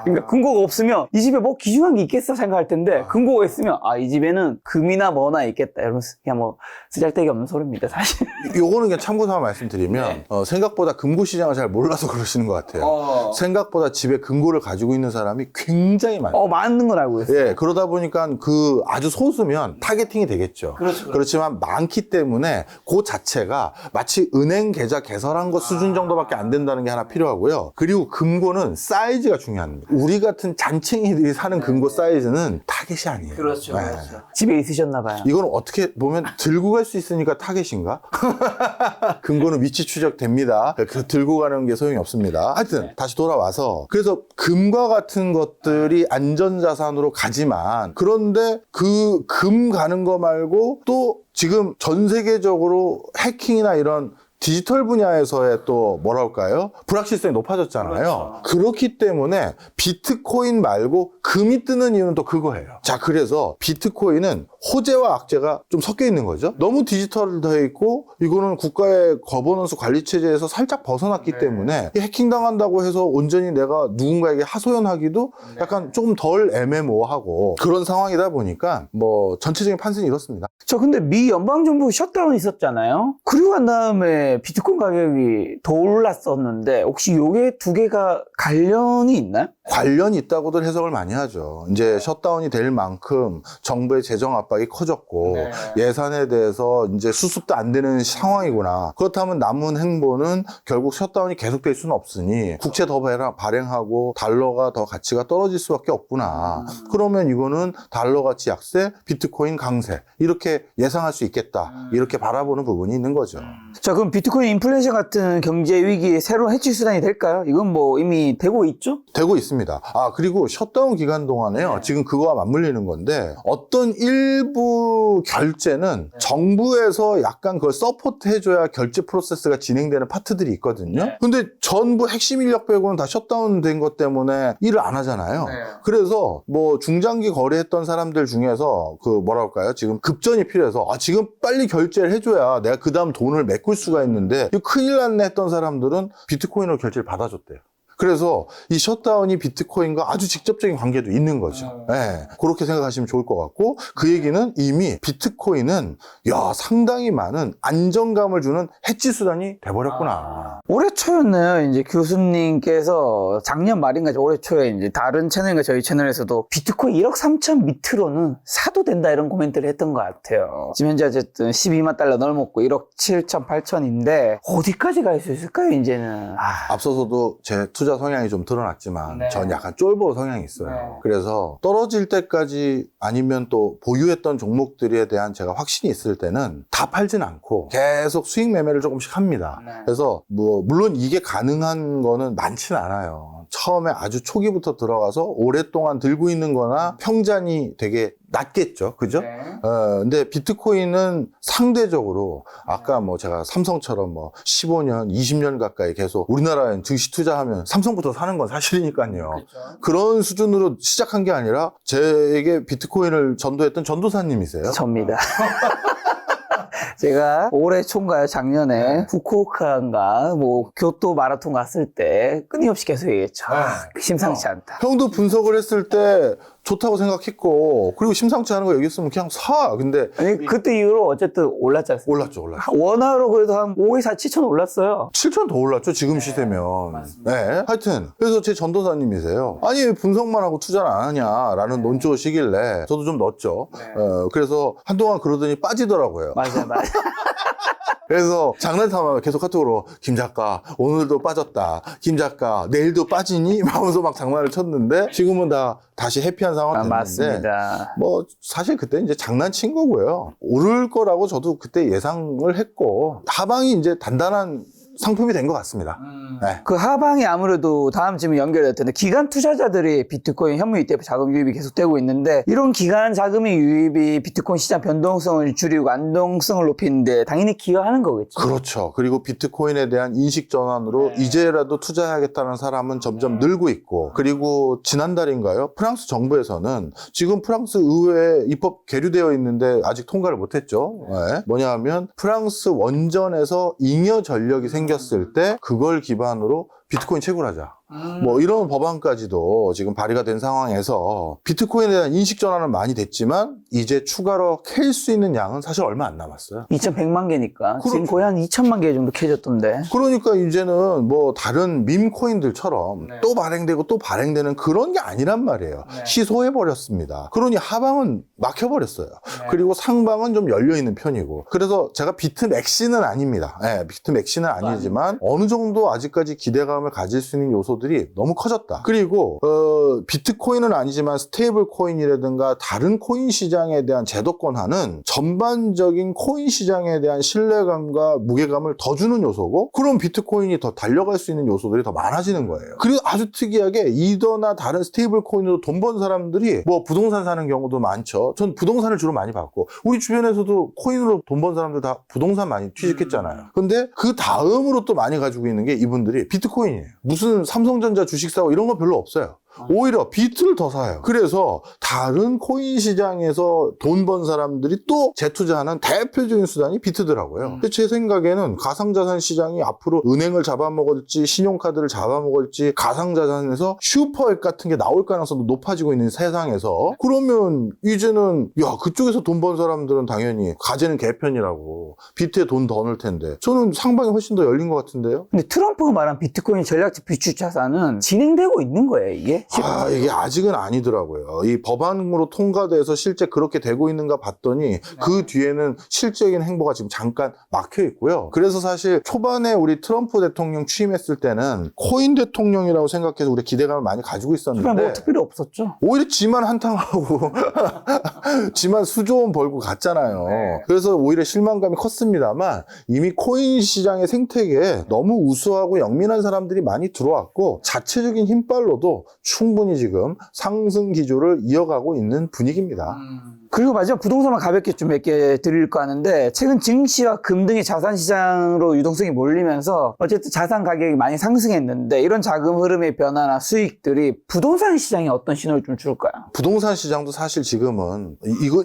[SPEAKER 2] 그러니까 금고가 없으면 이 집에 뭐 귀중한 게 있겠어 생각할 텐데 금고가 있으면 이 집에는 금이나 뭐나 있겠다. 여러분 그냥 뭐 쓰잘데기 없는 소리입니다 사실.
[SPEAKER 1] 요거는 그냥 참고삼아 말씀드리면 생각보다 금고 시장을 잘 몰라서 그러시는 것 같아요. 생각보다 집에 금고를 가지고 있는 사람이 굉장히 많아요.
[SPEAKER 2] 많은 건 알고 있어요.
[SPEAKER 1] 예, 그러다 보니까 그 아주 소수면 타겟팅이 되겠죠. 그렇지만 많기 때문에 그 자체가 마치 은행 계좌 개설한 것 수준 정도밖에 안 된다는 게 하나 필요하고요. 그리고 금고는 사이즈가 중요합니다. 우리 같은 잔챙이들이 사는 금고 사이즈는 타겟이 아니에요.
[SPEAKER 2] 그렇죠. 집에 있으셨나 봐요.
[SPEAKER 1] 이건 어떻게 보면 들고 갈 수 있으니까 타겟인가? 금고는 위치 추적됩니다. 그 들고 가는 게 소용이 없습니다. 하여튼 다시 돌아와서 그래서 금과 같은 것들이 안전자산으로 가지만 그런데 그 금 가는 거 말고 또 지금 전 세계적으로 해킹이나 이런 디지털 분야에서의 또 뭐랄까요? 불확실성이 높아졌잖아요. 그렇기 때문에 비트코인 말고 금이 뜨는 이유는 또 그거예요. 자, 그래서 비트코인은 호재와 악재가 좀 섞여 있는 거죠. 너무 디지털되어 있고 이거는 국가의 거버넌스 관리 체제에서 살짝 벗어났기 때문에 해킹당한다고 해서 온전히 내가 누군가에게 하소연하기도 약간 조금 덜 애매모호하고 그런 상황이다 보니까 뭐 전체적인 판단이 이렇습니다.
[SPEAKER 2] 저 근데 미 연방정부 셧다운 있었잖아요. 그리고 난 다음에 비트코인 가격이 더 올랐었는데 혹시 요게 두 개가 관련이 있나요?
[SPEAKER 1] 관련이 있다고들 해석을 많이 하죠. 이제 셧다운이 될 만큼 정부의 재정 압박이 커졌고 예산에 대해서 이제 수습도 안 되는 상황이구나. 그렇다면 남은 행보는 결국 셧다운이 계속될 수는 없으니 국채 더 발행하고 달러가 더 가치가 떨어질 수밖에 없구나. 그러면 이거는 달러 가치 약세, 비트코인 강세 이렇게 예상할 수 있겠다. 이렇게 바라보는 부분이 있는 거죠.
[SPEAKER 2] 자, 그럼 비트코인 인플레이션 같은 경제 위기의 새로운 해치 수단이 될까요? 이건 뭐 이미 되고 있죠?
[SPEAKER 1] 되고 있습니다. 아, 그리고 셧다운 기간 동안에요. 지금 그거와 맞물리는 건데 어떤 일부 결제는 정부에서 약간 그걸 서포트 해줘야 결제 프로세스가 진행되는 파트들이 있거든요. 근데 전부 핵심 인력 빼고는 다 셧다운 된 것 때문에 일을 안 하잖아요. 그래서 뭐 중장기 거래했던 사람들 중에서 그 뭐랄까요? 지금 급전이 필요해서 아, 지금 빨리 결제를 해줘야 내가 그 다음 돈을 메꿀 수가 있는데 이거 큰일 났네 했던 사람들은 비트코인으로 결제를 받아줬대요. 그래서 이 셧다운이 비트코인과 아주 직접적인 관계도 있는 거죠. 네, 그렇게 생각하시면 좋을 것 같고 그 얘기는 이미 비트코인은 야 상당히 많은 안정감을 주는 해지 수단이 돼버렸구나.
[SPEAKER 2] 올해 초였나요? 이제 교수님께서 작년 말인가 올해 초에 이제 다른 채널인가 저희 채널에서도 비트코인 1억 3천 밑으로는 사도 된다 이런 코멘트를 했던 것 같아요. 지금 현재 어쨌든 12만 달러 넘었고 1억 7천 8천인데 어디까지 갈 수 있을까요 이제는?
[SPEAKER 1] 앞서서도 제 투자 성향이 좀 드러났지만 전 약간 쫄보 성향이 있어요. 그래서 떨어질 때까지 아니면 또 보유했던 종목들에 대한 제가 확신이 있을 때는 다 팔진 않고 계속 수익 매매를 조금씩 합니다. 그래서 뭐 물론 이게 가능한 거는 많진 않아요. 처음에 아주 초기부터 들어가서 오랫동안 들고 있는 거나 평단이 되게 낮겠죠. 그죠? 근데 비트코인은 상대적으로 아까 뭐 제가 삼성처럼 뭐 15년, 20년 가까이 계속 우리나라에 증시 투자하면 삼성부터 사는 건 사실이니까요. 그런 수준으로 시작한 게 아니라 제게 비트코인을 전도했던 전도사님이세요.
[SPEAKER 2] 접니다. 제가 올해 초인가요? 작년에 후쿠오카인가 뭐 교토 마라톤 갔을 때 끊임없이 계속 얘기했죠. 심상치 않다.
[SPEAKER 1] 형도 분석을 했을 때 좋다고 생각했고 그리고 심상치 않은 거 얘기했으면 그냥 사. 근데
[SPEAKER 2] 아니, 그때 이후로 어쨌든 올랐지 않습니까?
[SPEAKER 1] 올랐죠.
[SPEAKER 2] 원화로 그래도 한 5에 4, 7천 올랐어요.
[SPEAKER 1] 7천 더 올랐죠. 지금 시세면. 네. 하여튼 그래서 제 전도사님이세요. 아니 왜 분석만 하고 투자를 안 하냐라는 논조시길래 저도 좀 넣었죠. 그래서 한동안 그러더니 빠지더라고요.
[SPEAKER 2] 맞아요.
[SPEAKER 1] 그래서 장난삼아 계속 카톡으로 김 작가 오늘도 빠졌다. 김 작가 내일도 빠지니? 하면서 막 장난을 쳤는데 지금은 다시 해피한 상황이 됐는데
[SPEAKER 2] 맞습니다.
[SPEAKER 1] 뭐 사실 그때 이제 장난친 거고요. 오를 거라고 저도 그때 예상을 했고 하방이 이제 단단한 상품이 된 것 같습니다. 네.
[SPEAKER 2] 그 하방이 아무래도 다음 질문 연결될 텐데 기관 투자자들이 비트코인 현물 ETF 자금 유입이 계속되고 있는데 이런 기관 자금의 유입이 비트코인 시장 변동성을 줄이고 안정성을 높이는데 당연히 기여하는 거겠죠.
[SPEAKER 1] 그렇죠. 그리고 비트코인에 대한 인식 전환으로 이제라도 투자해야겠다는 사람은 점점 늘고 있고 그리고 지난달인가요? 프랑스 정부에서는 지금 프랑스 의회에 입법 계류되어 있는데 아직 통과를 못했죠. 네. 뭐냐 하면 프랑스 원전에서 잉여 전력이 생겼을 때 그걸 기반으로 비트코인 채굴하자. 뭐 이런 법안까지도 지금 발의가 된 상황에서 비트코인에 대한 인식 전환은 많이 됐지만 이제 추가로 캘 수 있는 양은 사실 얼마 안 남았어요.
[SPEAKER 2] 2,100만 개니까
[SPEAKER 1] 그렇죠.
[SPEAKER 2] 지금 거의 한 2천만 개 정도 캐졌던데.
[SPEAKER 1] 그러니까 이제는 뭐 다른 밈코인들처럼 또 발행되고 또 발행되는 그런 게 아니란 말이에요. 시소해버렸습니다. 그러니 하방은 막혀버렸어요. 그리고 상방은 좀 열려있는 편이고 그래서 제가 비트맥시는 아닙니다. 네, 비트맥시는 아니지만 어느 정도 아직까지 기대감 신뢰감을 가질 수 있는 요소들이 너무 커졌다. 그리고 비트코인은 아니지만 스테이블 코인이라든가 다른 코인 시장에 대한 제도권화는 전반적인 코인 시장에 대한 신뢰감과 무게감을 더 주는 요소고, 그럼 비트코인이 더 달려갈 수 있는 요소들이 더 많아지는 거예요. 그리고 아주 특이하게 이더나 다른 스테이블 코인으로 돈 번 사람들이 뭐 부동산 사는 경우도 많죠. 전 부동산을 주로 많이 봤고, 우리 주변에서도 코인으로 돈 번 사람들 다 부동산 많이 취직했잖아요. 근데 그 다음으로 또 많이 가지고 있는 게 이분들이 비트코인이에요. 무슨 삼성전자 주식 사고 이런 거 별로 없어요. 오히려 비트를 더 사요. 그래서 다른 코인 시장에서 돈 번 사람들이 또 재투자하는 대표적인 수단이 비트더라고요. 근데 제 생각에는 가상자산 시장이 앞으로 은행을 잡아먹을지 신용카드를 잡아먹을지 가상자산에서 슈퍼앱 같은 게 나올 가능성도 높아지고 있는 세상에서, 그러면 이제는 야, 그쪽에서 돈 번 사람들은 당연히 가재는 개편이라고 비트에 돈 더 넣을 텐데, 저는 상방이 훨씬 더 열린 것 같은데요.
[SPEAKER 2] 근데 트럼프가 말한 비트코인 전략적 비축 자산은 진행되고 있는 거예요, 이게?
[SPEAKER 1] 이게 아직은 아니더라고요. 이 법안으로 통과돼서 실제 그렇게 되고 있는가 봤더니 그 뒤에는 실질적인 행보가 지금 잠깐 막혀 있고요. 그래서 사실 초반에 우리 트럼프 대통령 취임했을 때는 코인 대통령이라고 생각해서 우리 기대감을 많이 가지고 있었는데,
[SPEAKER 2] 뭐 특별히 없었죠.
[SPEAKER 1] 오히려 지만 한탕하고 지만 수조 원 벌고 갔잖아요. 그래서 오히려 실망감이 컸습니다만, 이미 코인 시장의 생태계에 너무 우수하고 영민한 사람들이 많이 들어왔고, 자체적인 힘빨로도 충분히 지금 상승 기조를 이어가고 있는 분위기입니다.
[SPEAKER 2] 그리고 마지막 부동산만 가볍게 좀 몇 개 드릴까 하는데, 최근 증시와 금 등의 자산 시장으로 유동성이 몰리면서 어쨌든 자산 가격이 많이 상승했는데, 이런 자금 흐름의 변화나 수익들이 부동산 시장에 어떤 신호를 좀 줄까요?
[SPEAKER 1] 부동산 시장도 사실 지금은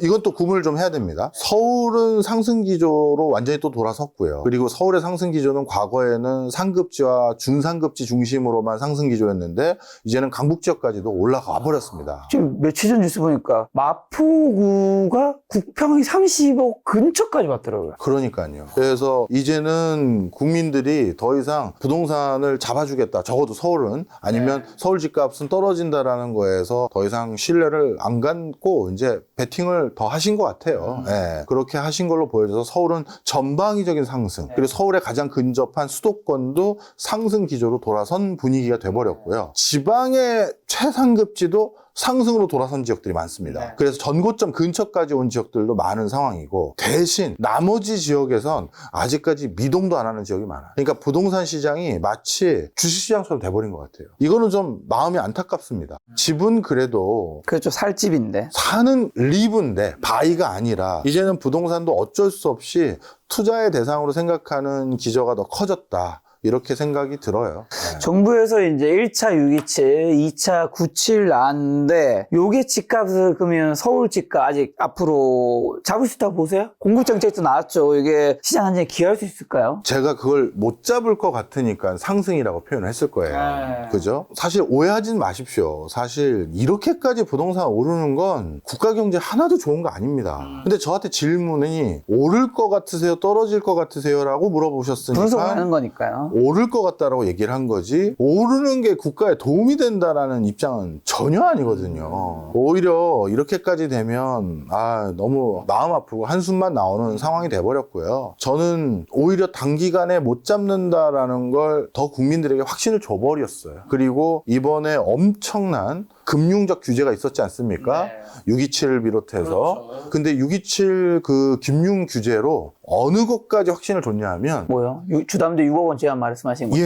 [SPEAKER 1] 이건 또 구분을 좀 해야 됩니다. 서울은 상승 기조로 완전히 또 돌아섰고요. 그리고 서울의 상승 기조는 과거에는 상급지와 중상급지 중심으로만 상승 기조였는데, 이제는 강북 지역까지도 올라가 버렸습니다.
[SPEAKER 2] 지금 며칠 전 뉴스 보니까 마포구가 국평이 30억 근처까지 왔더라고요.
[SPEAKER 1] 그러니까요. 그래서 이제는 국민들이 더 이상 부동산을 잡아주겠다, 적어도 서울은, 아니면 서울 집값은 떨어진다라는 거에서 더 이상 신뢰를 안 갖고 이제 베팅을 더 하신 것 같아요. 예, 그렇게 하신 걸로 보여져서 서울은 전방위적인 상승, 그리고 서울에 가장 근접한 수도권도 상승 기조로 돌아선 분위기가 돼버렸고요. 지방의 최상급지도 상승으로 돌아선 지역들이 많습니다. 그래서 전고점 근처까지 온 지역들도 많은 상황이고, 대신 나머지 지역에선 아직까지 미동도 안 하는 지역이 많아요. 그러니까 부동산 시장이 마치 주식시장처럼 돼버린 것 같아요. 이거는 좀 마음이 안타깝습니다. 집은 그래도
[SPEAKER 2] 그렇죠, 살집인데.
[SPEAKER 1] 사는 리브인데 바이가 아니라, 이제는 부동산도 어쩔 수 없이 투자의 대상으로 생각하는 기저가 더 커졌다, 이렇게 생각이 들어요. 네.
[SPEAKER 2] 정부에서 이제 1차 627, 2차 97 나왔는데, 요게 집값을 그러면 서울 집값 아직 앞으로 잡을 수 있다고 보세요? 공급정책도 나왔죠. 이게 시장 안정에 기여할 수 있을까요?
[SPEAKER 1] 제가 그걸 못 잡을 것 같으니까 상승이라고 표현을 했을 거예요. 그죠? 사실 오해하지 마십시오. 사실 이렇게까지 부동산 오르는 건 국가 경제 하나도 좋은 거 아닙니다. 근데 저한테 질문이 오를 것 같으세요? 떨어질 것 같으세요? 라고 물어보셨으니까
[SPEAKER 2] 분석하는 거니까요.
[SPEAKER 1] 오를 것 같다라고 얘기를 한 거지, 오르는 게 국가에 도움이 된다라는 입장은 전혀 아니거든요. 오히려 이렇게까지 되면 너무 마음 아프고 한숨만 나오는 상황이 돼버렸고요. 저는 오히려 단기간에 못 잡는다라는 걸 더 국민들에게 확신을 줘버렸어요. 그리고 이번에 엄청난 금융적 규제가 있었지 않습니까? 627을 비롯해서.
[SPEAKER 2] 그렇죠.
[SPEAKER 1] 근데 627 그 김융 규제로 어느 것까지 확신을 줬냐 하면,
[SPEAKER 2] 뭐요? 주담대 6억 원 제한 말씀하신 거죠?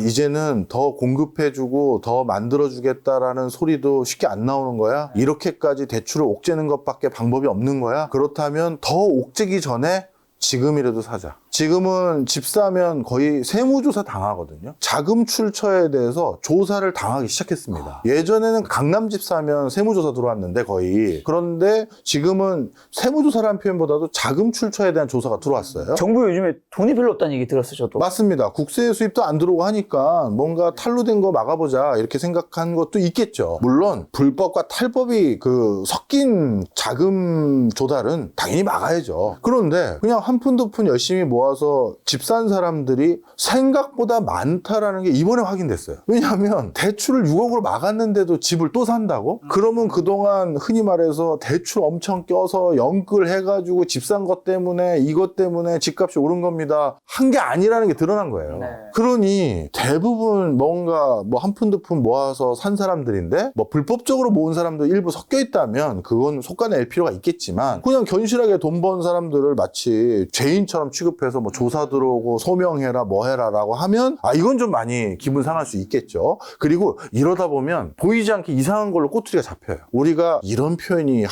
[SPEAKER 1] 이제는 더 공급해주고 더 만들어주겠다라는 소리도 쉽게 안 나오는 거야? 이렇게까지 대출을 옥죄는 것밖에 방법이 없는 거야? 그렇다면 더 옥죄기 전에 지금이라도 사자. 지금은 집 사면 거의 세무조사 당하거든요. 자금 출처에 대해서 조사를 당하기 시작했습니다. 예전에는 강남집 사면 세무조사 들어왔는데 거의. 그런데 지금은 세무조사라는 표현보다도 자금 출처에 대한 조사가 들어왔어요.
[SPEAKER 2] 정부 요즘에 돈이 별로 없다는 얘기 들었어요, 저도.
[SPEAKER 1] 맞습니다. 국세 수입도 안 들어오고 하니까 뭔가 탈루된 거 막아보자, 이렇게 생각한 것도 있겠죠. 물론 불법과 탈법이 섞인 자금 조달은 당연히 막아야죠. 그런데 그냥 한 푼 두 푼 열심히 모아 모아서 집 산 사람들이 생각보다 많다라는 게 이번에 확인됐어요. 왜냐하면 대출을 6억으로 막았는데도 집을 또 산다고? 그러면 그동안 흔히 말해서 대출 엄청 껴서 연끌 해가지고 집 산 것 때문에 이것 때문에 집값이 오른 겁니다. 한 게 아니라는 게 드러난 거예요.
[SPEAKER 2] 네.
[SPEAKER 1] 그러니 대부분 뭔가 뭐 한 푼 두 푼 모아서 산 사람들인데 뭐 불법적으로 모은 사람도 일부 섞여 있다면 그건 속아낼 필요가 있겠지만 그냥 견실하게 돈 번 사람들을 마치 죄인처럼 취급해서 뭐 조사 들어오고 소명해라 뭐 해라라고 하면 이건 좀 많이 기분 상할 수 있겠죠. 그리고 이러다 보면 보이지 않게 이상한 걸로 꼬투리가 잡혀요. 우리가 이런 표현이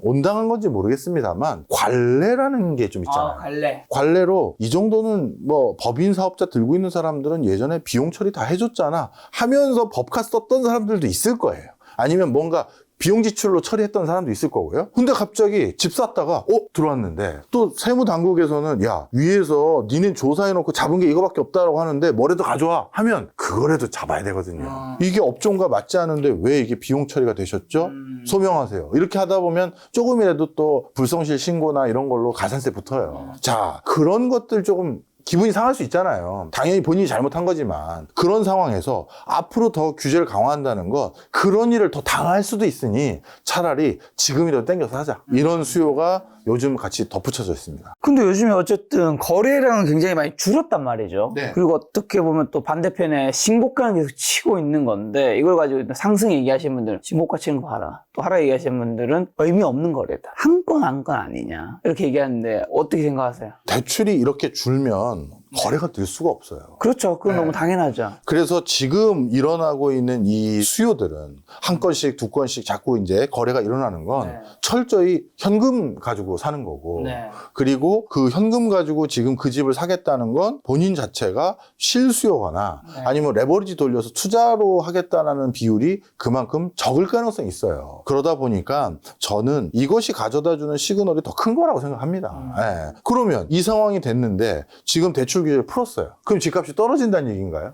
[SPEAKER 1] 온당한 건지 모르겠습니다만 관례라는 게 좀 있잖아요.
[SPEAKER 2] 관례.
[SPEAKER 1] 관례로 이 정도는 뭐 법인 사업자 들고 있는 사람들은 예전에 비용 처리 다 해줬잖아 하면서 법카 썼던 사람들도 있을 거예요. 아니면 뭔가 비용 지출로 처리했던 사람도 있을 거고요. 근데 갑자기 집 샀다가 들어왔는데 또 세무당국에서는 야 위에서 니네 조사해놓고 잡은 게 이거밖에 없다라고 하는데 뭐라도 가져와 하면 그거라도 잡아야 되거든요. 이게 업종과 맞지 않은데 왜 이게 비용 처리가 되셨죠? 소명하세요. 이렇게 하다 보면 조금이라도 또 불성실 신고나 이런 걸로 가산세 붙어요. 자, 그런 것들 조금 기분이 상할 수 있잖아요. 당연히 본인이 잘못한 거지만 그런 상황에서 앞으로 더 규제를 강화한다는 건 그런 일을 더 당할 수도 있으니 차라리 지금이라도 땡겨서 하자. 이런 수요가 요즘 같이 덧붙여져 있습니다.
[SPEAKER 2] 근데 요즘에 어쨌든 거래량은 굉장히 많이 줄었단 말이죠.
[SPEAKER 1] 네.
[SPEAKER 2] 그리고 어떻게 보면 또 반대편에 신고가는 계속 치고 있는 건데 이걸 가지고 상승 얘기하시는 분들은 신고가 치는 거 하라. 또 하라 얘기하시는 분들은 의미 없는 거래다. 한 건 아니냐. 이렇게 얘기하는데 어떻게 생각하세요?
[SPEAKER 1] 대출이 이렇게 줄면 거래가 될 수가 없어요.
[SPEAKER 2] 그렇죠. 그건 너무 당연하죠.
[SPEAKER 1] 그래서 지금 일어나고 있는 이 수요들은 한 건씩 두 건씩 자꾸 이제 거래가 일어나는 건
[SPEAKER 2] 네.
[SPEAKER 1] 철저히 현금 가지고 사는 거고
[SPEAKER 2] 네.
[SPEAKER 1] 그리고 그 현금 가지고 지금 그 집을 사겠다는 건 본인 자체가 실수요거나
[SPEAKER 2] 네.
[SPEAKER 1] 아니면 레버리지 돌려서 투자로 하겠다는 비율이 그만큼 적을 가능성이 있어요. 그러다 보니까 저는 이것이 가져다주는 시그널이 더 큰 거라고 생각합니다. 예. 그러면 이 상황이 됐는데 지금 대출 규제를 풀었어요. 그럼 집값이 떨어진다는 얘기인가요?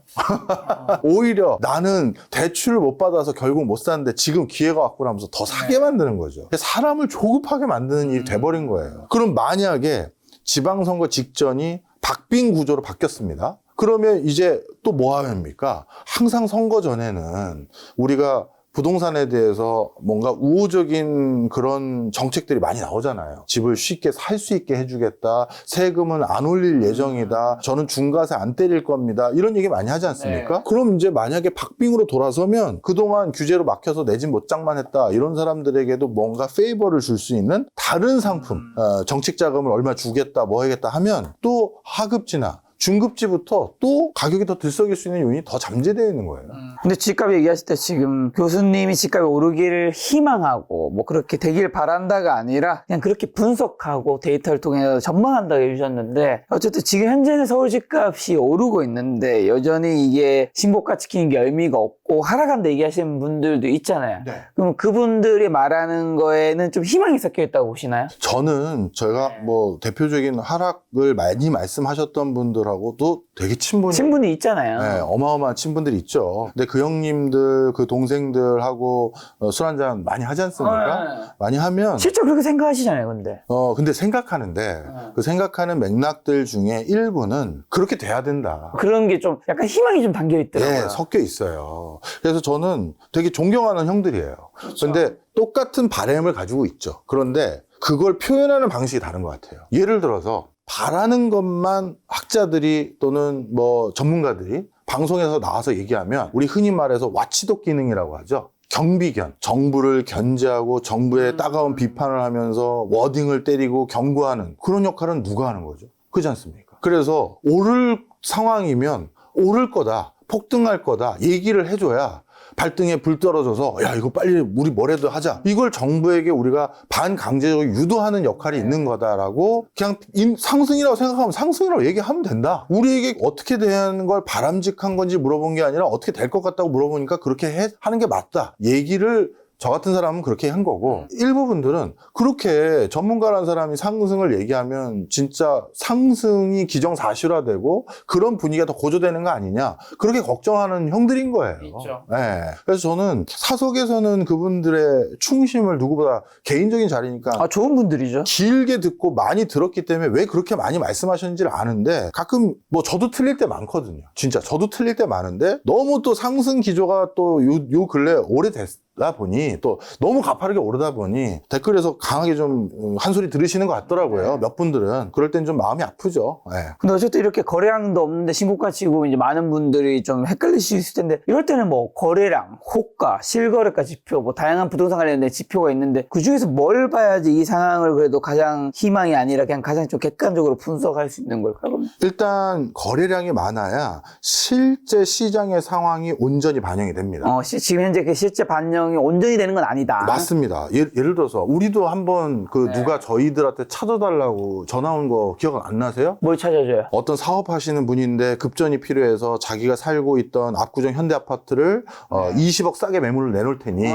[SPEAKER 1] 오히려 나는 대출을 못 받아서 결국 못 사는데 지금 기회가 왔구나 하면서 더 사게 만드는 거죠. 사람을 조급하게 만드는 일이 돼버린 거예요. 그럼 만약에 지방선거 직전이 박빙 구조로 바뀌었습니다. 그러면 이제 또 뭐 합니까? 항상 선거 전에는 우리가 부동산에 대해서 뭔가 우호적인 그런 정책들이 많이 나오잖아요. 집을 쉽게 살 수 있게 해주겠다. 세금은 안 올릴 예정이다. 저는 중과세 안 때릴 겁니다. 이런 얘기 많이 하지 않습니까?
[SPEAKER 2] 네.
[SPEAKER 1] 그럼 이제 만약에 박빙으로 돌아서면 그동안 규제로 막혀서 내 집 못 장만 했다. 이런 사람들에게도 뭔가 페이버를 줄 수 있는 다른 상품, 정책 자금을 얼마 주겠다, 뭐 하겠다 하면 또 하급지나 중급지부터 또 가격이 더 들썩일 수 있는 요인이 더 잠재되어 있는 거예요.
[SPEAKER 2] 근데 집값 얘기하실 때 지금 교수님이 집값이 오르기를 희망하고 뭐 그렇게 되길 바란다가 아니라 그냥 그렇게 분석하고 데이터를 통해서 전망한다고 해주셨는데 어쨌든 지금 현재는 서울 집값이 오르고 있는데 여전히 이게 신고가 지키는 게 의미가 없고 하락한다 얘기하시는 분들도 있잖아요.
[SPEAKER 1] 네.
[SPEAKER 2] 그럼 그분들이 말하는 거에는 좀 희망이 섞여 있다고 보시나요?
[SPEAKER 1] 저는 저희가 뭐 대표적인 하락을 많이 말씀하셨던 분들하고도 되게
[SPEAKER 2] 친분이 있잖아요.
[SPEAKER 1] 네, 어마어마한 친분들이 있죠. 근데 그 형님들, 그 동생들하고 술 한잔 많이 하지 않습니까? 많이 하면
[SPEAKER 2] 실제 그렇게 생각하시잖아요, 근데.
[SPEAKER 1] 근데 생각하는데 그 생각하는 맥락들 중에 일부는 그렇게 돼야 된다.
[SPEAKER 2] 그런 게 좀 약간 희망이 좀 담겨 있더라고요.
[SPEAKER 1] 네, 섞여 있어요. 그래서 저는 되게 존경하는 형들이에요. 근데 똑같은 바램을 가지고 있죠. 그런데 그걸 표현하는 방식이 다른 것 같아요. 예를 들어서 바라는 것만 학자들이 또는 뭐 전문가들이 방송에서 나와서 얘기하면 우리 흔히 말해서 와치독 기능이라고 하죠. 경비견, 정부를 견제하고 정부의 따가운 비판을 하면서 워딩을 때리고 경고하는 그런 역할은 누가 하는 거죠? 그렇지 않습니까? 그래서 오를 상황이면 오를 거다, 폭등할 거다 얘기를 해줘야 발등에 불 떨어져서 야 이거 빨리 우리 뭐라도 하자. 이걸 정부에게 우리가 반강제적으로 유도하는 역할이 있는 거다라고 그냥 상승이라고 생각하면 상승이라고 얘기하면 된다. 우리에게 어떻게 되는 걸 바람직한 건지 물어본 게 아니라 어떻게 될 것 같다고 물어보니까 그렇게 하는 게 맞다. 얘기를 저 같은 사람은 그렇게 한 거고 일부 분들은 그렇게 전문가라는 사람이 상승을 얘기하면 진짜 상승이 기정사실화되고 그런 분위기가 더 고조되는 거 아니냐 그렇게 걱정하는 형들인 거예요.
[SPEAKER 2] 있죠.
[SPEAKER 1] 네. 그래서 저는 사석에서는 그분들의 충심을 누구보다 개인적인 자리니까
[SPEAKER 2] 좋은 분들이죠.
[SPEAKER 1] 길게 듣고 많이 들었기 때문에 왜 그렇게 많이 말씀하셨는지를 아는데 가끔 뭐 저도 틀릴 때 많거든요. 진짜 저도 틀릴 때 많은데 너무 또 상승 기조가 또 요 근래 오래됐다 보니 또 너무 가파르게 오르다 보니 댓글에서 강하게 좀 한 소리 들으시는 것 같더라고요. 몇 분들은 그럴 땐 좀 마음이 아프죠. 네.
[SPEAKER 2] 근데 어쨌든 이렇게 거래량도 없는데 신고가 치고 이제 많은 분들이 좀 헷갈리실 수 있을 텐데 이럴 때는 뭐 거래량, 호가, 실거래가 지표 뭐 다양한 부동산 관련된 지표가 있는데 그 중에서 뭘 봐야지 이 상황을 그래도 가장 희망이 아니라 그냥 가장 좀 객관적으로 분석할 수 있는 걸까요? 그러면?
[SPEAKER 1] 일단 거래량이 많아야 실제 시장의 상황이 온전히 반영이 됩니다.
[SPEAKER 2] 지금 현재 그 실제 반영이 온전히 되는 건 아니다.
[SPEAKER 1] 맞습니다. 예를 들어서 우리도 한번 그 누가 저희들한테 찾아달라고 전화 온 거 기억 안 나세요?
[SPEAKER 2] 뭘 찾아줘요?
[SPEAKER 1] 어떤 사업하시는 분인데 급전이 필요해서 자기가 살고 있던 압구정 현대 아파트를 20억 싸게 매물을 내놓을 테니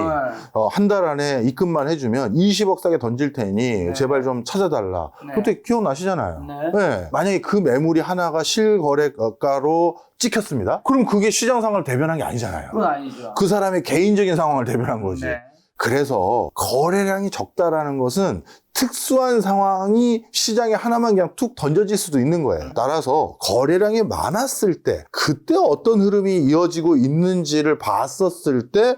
[SPEAKER 1] 한 달 안에 입금만 해주면 20억 싸게 던질 테니 제발 좀 찾아달라. 그때 기억나시잖아요. 네. 만약에 그 매물이 하나가 실거래가로 찍혔습니다. 그럼 그게 시장 상황을 대변한 게 아니잖아요.
[SPEAKER 2] 그건 아니죠.
[SPEAKER 1] 그 사람의 개인적인 상황을 대변한 거지.
[SPEAKER 2] 네.
[SPEAKER 1] 그래서 거래량이 적다라는 것은 특수한 상황이 시장에 하나만 그냥 툭 던져질 수도 있는 거예요. 따라서 거래량이 많았을 때 그때 어떤 흐름이 이어지고 있는지를 봤었을 때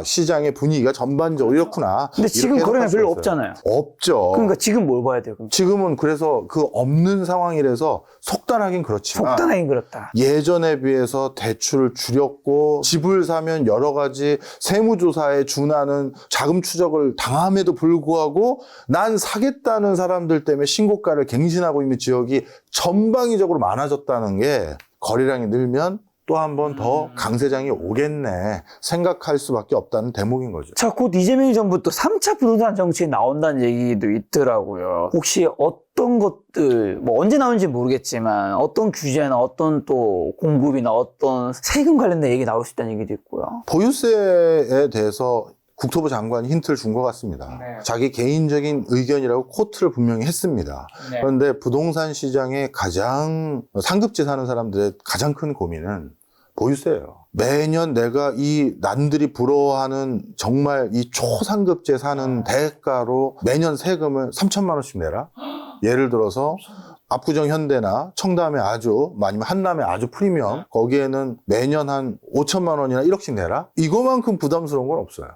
[SPEAKER 1] 시장의 분위기가 전반적으로 이렇구나.
[SPEAKER 2] 근데 지금 거래량 별로 없잖아요.
[SPEAKER 1] 없죠.
[SPEAKER 2] 그러니까 지금 뭘 봐야 돼요? 그럼?
[SPEAKER 1] 지금은 그래서 그 없는 상황이라서 속단하긴 그렇지만
[SPEAKER 2] 속단하긴 그렇다.
[SPEAKER 1] 예전에 비해서 대출을 줄였고 집을 사면 여러 가지 세무조사에 준하는 자금 추적을 당함에도 불구하고 난 사겠다는 사람들 때문에 신고가를 갱신하고 있는 지역이 전방위적으로 많아졌다는 게 거래량이 늘면 또 한 번 더 강세장이 오겠네 생각할 수밖에 없다는 대목인 거죠.
[SPEAKER 2] 자, 곧 이재명 정부또 3차 부동산 정책이 나온다는 얘기도 있더라고요. 혹시 어떤 것들, 뭐 언제 나오는지 모르겠지만 어떤 규제나 어떤 또 공급이나 어떤 세금 관련된 얘기 나올 수 있다는 얘기도 있고요.
[SPEAKER 1] 보유세에 대해서 국토부 장관이 힌트를 준 것 같습니다.
[SPEAKER 2] 네.
[SPEAKER 1] 자기 개인적인 의견이라고 코트를 분명히 했습니다.
[SPEAKER 2] 네.
[SPEAKER 1] 그런데 부동산 시장에 가장 상급지 사는 사람들의 가장 큰 고민은 보유세예요. 매년 내가 이 남들이 부러워하는 정말 이 초상급지에 사는 대가로 매년 세금을 3천만 원씩 내라. 예를 들어서 압구정 현대나 청담의 아주 아니면 한남의 아주 프리미엄 거기에는 매년 한 5천만 원이나 1억씩 내라. 이거만큼 부담스러운 건 없어요.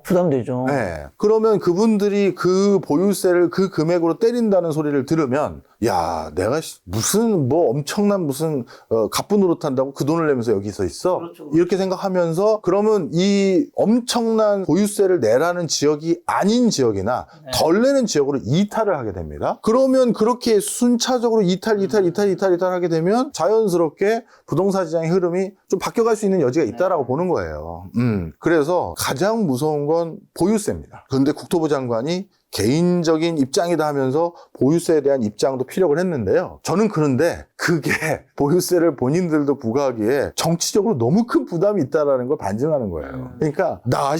[SPEAKER 2] 부담되죠.
[SPEAKER 1] 네. 그러면 그분들이 그 보유세를 그 금액으로 때린다는 소리를 들으면 야, 내가 무슨 뭐 엄청난 무슨 갑부 노릇한다고 그 돈을 내면서 여기 서 있어?
[SPEAKER 2] 그렇죠.
[SPEAKER 1] 이렇게 생각하면서 그러면 이 엄청난 보유세를 내라는 지역이 아닌 지역이나 덜 내는 지역으로 이탈을 하게 됩니다. 그러면 그렇게 순차적으로 이탈하게 되면 자연스럽게 부동산 시장의 흐름이 좀 바뀌어갈 수 있는 여지가 있다라고 보는 거예요. 그래서 가장 무서운 건 보유세입니다. 그런데 국토부 장관이 개인적인 입장이다 하면서 보유세에 대한 입장도 피력을 했는데요. 저는 그런데 그게 보유세를 본인들도 부과하기에 정치적으로 너무 큰 부담이 있다라는 걸 반증하는 거예요. 그러니까 나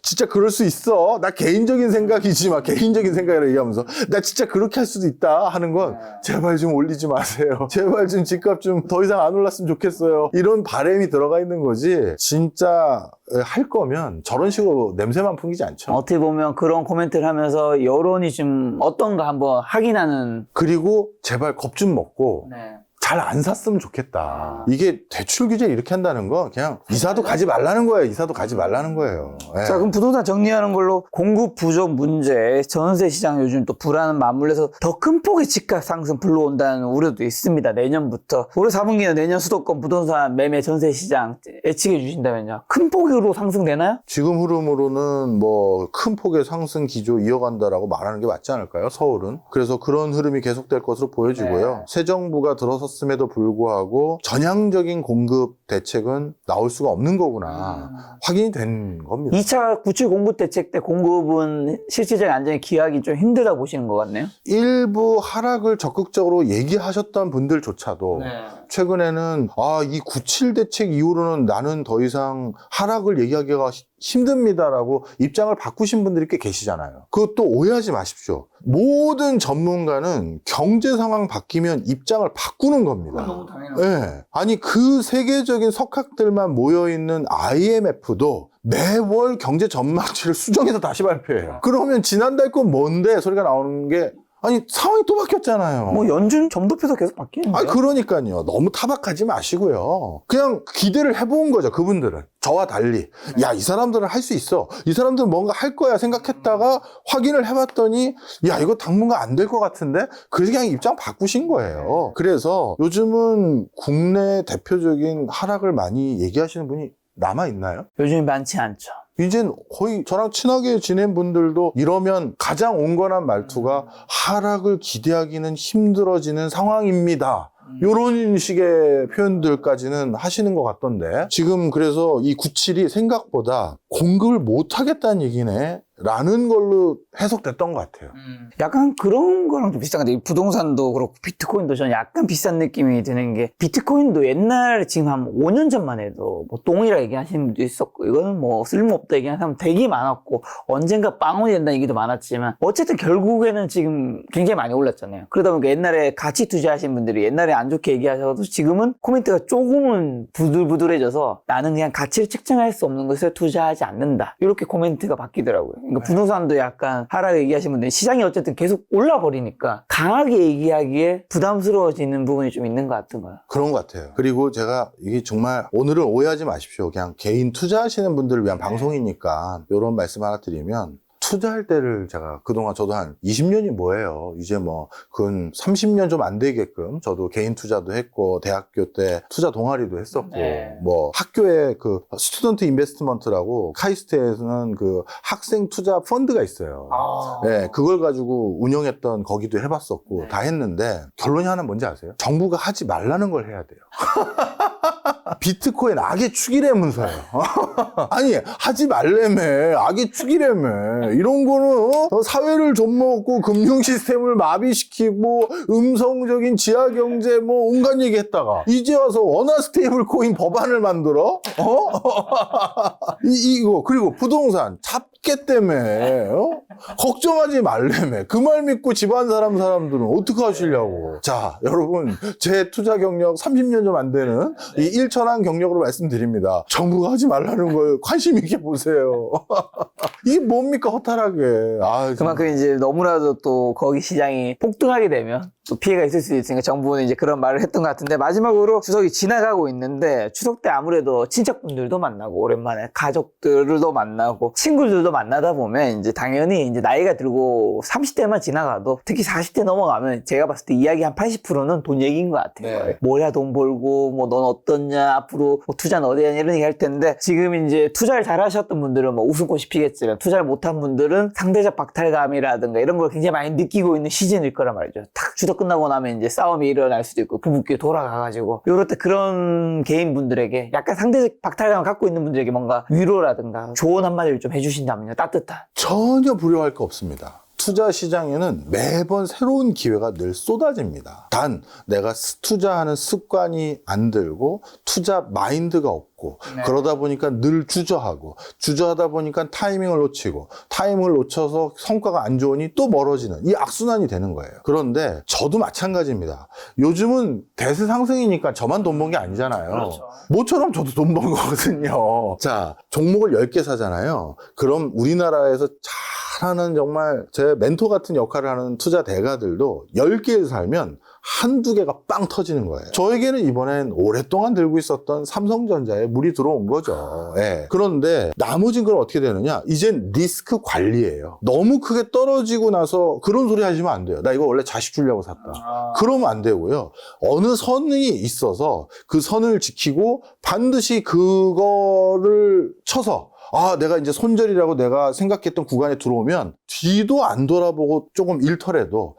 [SPEAKER 1] 진짜 그럴 수 있어. 나 개인적인 생각이지만 개인적인 생각이라 얘기하면서 나 진짜 그렇게 할 수도 있다 하는 건 제발 좀 올리지 마세요. 제발 좀 집값 좀 더 이상 안 올랐으면 좋겠어요. 이런 바람이 들어가 있는 거지. 진짜 할 거면 저런 식으로 냄새만 풍기지 않죠.
[SPEAKER 2] 어떻게 보면 그런 코멘트를 하면서 여론이 좀 어떤가 한번 확인하는.
[SPEAKER 1] 그리고 제발 겁 좀 먹고
[SPEAKER 2] 네.
[SPEAKER 1] 잘 안 샀으면 좋겠다. 이게 대출 규제를 이렇게 한다는 거 그냥 이사도 가지 말라는 거예요. 이사도 가지 말라는 거예요. 예.
[SPEAKER 2] 자, 그럼 부동산 정리하는 걸로 공급 부족 문제, 전세 시장 요즘 또 불안 맞물려서 더 큰 폭의 집값 상승 불러온다는 우려도 있습니다. 내년부터. 올해 4분기나 내년 수도권 부동산 매매 전세 시장 예측해 주신다면요. 큰 폭으로 상승되나요?
[SPEAKER 1] 지금 흐름으로는 뭐 큰 폭의 상승 기조 이어간다라고 말하는 게 맞지 않을까요? 서울은. 그래서 그런 흐름이 계속될 것으로 보여지고요. 새 정부가 들어섰음에도 불구하고 전향적인 공급 대책은 나올 수가 없는 거구나. 확인이 된 겁니다.
[SPEAKER 2] 2차 구출 공급 대책 때 공급은 실질적인 안정에 기하기 좀 힘들다 보시는 것 같네요.
[SPEAKER 1] 일부 하락을 적극적으로 얘기하셨던 분들조차도 최근에는 이 97 대책 이후로는 나는 더 이상 하락을 얘기하기가 힘듭니다라고 입장을 바꾸신 분들이 꽤 계시잖아요. 그것도 오해하지 마십시오. 모든 전문가는 경제 상황 바뀌면 입장을 바꾸는 겁니다.
[SPEAKER 2] 너무 당연하죠.
[SPEAKER 1] 네. 아니 그 세계적인 석학들만 모여있는 IMF도 매월 경제 전망치를 수정해서 다시 발표해요. 그러면 지난달 건 뭔데 소리가 나오는 게 아니 상황이 또 바뀌었잖아요.
[SPEAKER 2] 뭐 연준 점도표도 계속 바뀌는데.
[SPEAKER 1] 그러니까요. 너무 타박하지 마시고요. 그냥 기대를 해본 거죠. 그분들은 저와 달리 야, 이 사람들은 할 수 있어. 이 사람들은 뭔가 할 거야 생각했다가 확인을 해봤더니 야, 이거 당분간 안 될 것 같은데 그래서 그냥 입장 바꾸신 거예요. 그래서 요즘은 국내 대표적인 하락을 많이 얘기하시는 분이 남아있나요?
[SPEAKER 2] 요즘에 많지 않죠.
[SPEAKER 1] 이젠 거의 저랑 친하게 지낸 분들도 이러면 가장 온건한 말투가 하락을 기대하기는 힘들어지는 상황입니다. 요런 식의 표현들까지는 하시는 것 같던데 지금 그래서 이 97이 생각보다 공급을 못 하겠다는 얘기네 라는 걸로 해석됐던 것 같아요.
[SPEAKER 2] 약간 그런 거랑 좀 비슷한 것 같아요. 부동산도 그렇고 비트코인도 저는 약간 비싼 느낌이 드는 게 비트코인도 옛날에 지금 한 5년 전만 해도 뭐 똥이라 얘기하시는 분도 있었고 이거는 뭐 쓸모없다 얘기하는 사람 되게 많았고 언젠가 빵원이 된다는 얘기도 많았지만 어쨌든 결국에는 지금 굉장히 많이 올랐잖아요. 그러다 보니까 옛날에 가치 투자하신 분들이 옛날에 안 좋게 얘기하셔도 지금은 코멘트가 조금은 부들부들해져서 나는 그냥 가치를 측정할 수 없는 것에 투자하지 않는다. 이렇게 코멘트가 바뀌더라고요. 그러니까 부동산도 약간 하락 얘기하시는 분들이 시장이 어쨌든 계속 올라버리니까 강하게 얘기하기에 부담스러워지는 부분이 좀 있는 것 같은 거예요.
[SPEAKER 1] 그런 것 같아요. 그리고 제가 이게 정말 오늘은 오해하지 마십시오. 그냥 개인 투자하시는 분들을 위한 방송이니까 이런 말씀 하나 드리면 투자할 때를 제가 그동안 저도 한 20년이 뭐예요. 이제 뭐 근 30년 좀 안 되게끔 저도 개인 투자도 했고 대학교 때 투자 동아리도 했었고 뭐 학교에 그 스튜던트 인베스트먼트라고 카이스트에서는 그 학생 투자 펀드가 있어요. 네, 그걸 가지고 운영했던 거기도 해봤었고 다 했는데 결론이 하나 뭔지 아세요? 정부가 하지 말라는 걸 해야 돼요. 비트코인 악의 축이라면서요. 아니 하지 말래매 악의 축이라며. 이런 거는 사회를 좀먹고 금융 시스템을 마비시키고 음성적인 지하 경제 뭐 온갖 얘기 했다가 이제 와서 원화 스테이블 코인 법안을 만들어? 이거 그리고 부동산 잡게 때문에 걱정하지 말래매. 그 말 믿고 집안 사람들은 어떻게 하시려고. 자 여러분 제 투자 경력 30년 좀 안 되는 이 일천한 경력으로 말씀드립니다. 정부가 하지 말라는 걸 관심 있게 보세요. 이게 뭡니까 허탈하게.
[SPEAKER 2] 그만큼 이제 너무나도 또 거기 시장이 폭등하게 되면 또 피해가 있을 수도 있으니까 정부는 이제 그런 말을 했던 것 같은데 마지막으로 추석이 지나가고 있는데 추석 때 아무래도 친척분들도 만나고 오랜만에 가족들도 만나고 친구들도 만나다 보면 이제 당연히 이제 나이가 들고 30대만 지나가도 특히 40대 넘어가면 제가 봤을 때 이야기 한 80%는 돈 얘기인 것 같아요.
[SPEAKER 1] 네.
[SPEAKER 2] 뭐야 돈 벌고 뭐 넌 어떻냐 앞으로 뭐 투자는 어디 하냐 이런 얘기 할 텐데 지금 이제 투자를 잘 하셨던 분들은 뭐 웃음꽃이 피겠지만 투자를 못한 분들은 상대적 박탈감이라든가 이런 걸 굉장히 많이 느끼고 있는 시즌일 거란 말이죠. 탁 추석 끝나고 나면 이제 싸움이 일어날 수도 있고 부부끼리 돌아가가지고 요럴 때 그런 개인분들에게 약간 상대적 박탈감을 갖고 있는 분들에게 뭔가 위로라든가 조언 한마디를 좀 해주신다면요. 따뜻한.
[SPEAKER 1] 전혀 불효할 거 없습니다. 투자 시장에는 매번 새로운 기회가 늘 쏟아집니다. 단 내가 투자하는 습관이 안 들고 투자 마인드가 없고 그러다 보니까 늘 주저하다 보니까 타이밍을 놓치고 타이밍을 놓쳐서 성과가 안 좋으니 또 멀어지는 이 악순환이 되는 거예요. 그런데 저도 마찬가지입니다. 요즘은 대세 상승이니까 저만 돈 번 게 아니잖아요.
[SPEAKER 2] 그렇죠.
[SPEAKER 1] 모처럼 저도 돈 번 거거든요. 자, 종목을 10개 사잖아요. 그럼 우리나라에서 잘하는 정말 제 멘토 같은 역할을 하는 투자 대가들도 10개를 살면 한두 개가 빵 터지는 거예요. 저에게는 이번엔 오랫동안 들고 있었던 삼성전자에 물이 들어온 거죠. 예. 그런데 나머진 건 어떻게 되느냐? 이젠 리스크 관리예요. 너무 크게 떨어지고 나서 그런 소리 하시면 안 돼요. 나 이거 원래 자식 주려고 샀다. 그러면 안 되고요. 어느 선이 있어서 그 선을 지키고 반드시 그거를 쳐서 내가 이제 손절이라고 내가 생각했던 구간에 들어오면 뒤도 안 돌아보고 조금 잃더라도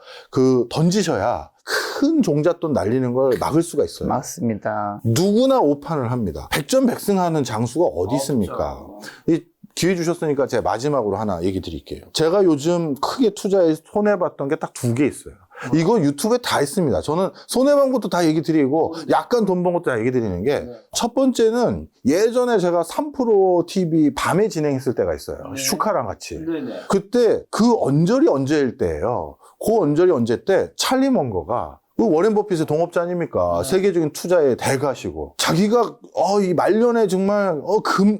[SPEAKER 1] 던지셔야 큰 종잣돈 날리는 걸 막을 수가 있어요.
[SPEAKER 2] 맞습니다.
[SPEAKER 1] 누구나 오판을 합니다. 백전백승하는 장수가 어디 있습니까? 이 기회 주셨으니까 제가 마지막으로 하나 얘기 드릴게요. 제가 요즘 크게 투자에 손해봤던 게 딱 2개 있어요. 이거 유튜브에 다 있습니다. 저는 손해본 것도 다 얘기 드리고 약간 돈 번 것도 다 얘기 드리는 게 첫 번째는 예전에 제가 3프로 TV 밤에 진행했을 때가 있어요. 슈카랑 같이. 그때 그 언저리 언제일 때예요. 그 언저리 언제 때 찰리 먼거가 그 워렌 버핏의 동업자 아닙니까? 세계적인 투자의 대가시고 자기가 이 말년에 정말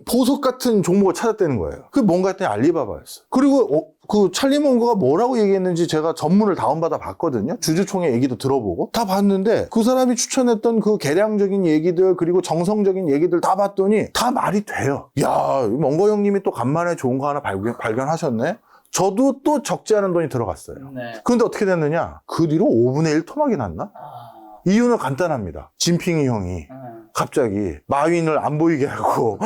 [SPEAKER 1] 보석 같은 종목을 찾았다는 거예요. 그게 뭔가 했더니 알리바바였어. 그리고 그 찰리 먼거가 뭐라고 얘기했는지 제가 전문을 다운받아 봤거든요. 주주총회 얘기도 들어보고 다 봤는데 그 사람이 추천했던 그 계량적인 얘기들 그리고 정성적인 얘기들 다 봤더니 다 말이 돼요. 야, 먼거 형님이 또 간만에 좋은 거 하나 발견하셨네. 저도 또 적지 않은 돈이 들어갔어요. 그런데 어떻게 됐느냐? 그 뒤로 5분의 1 토막이 났나? 이유는 간단합니다. 진핑이 형이 갑자기 마윈을 안 보이게 하고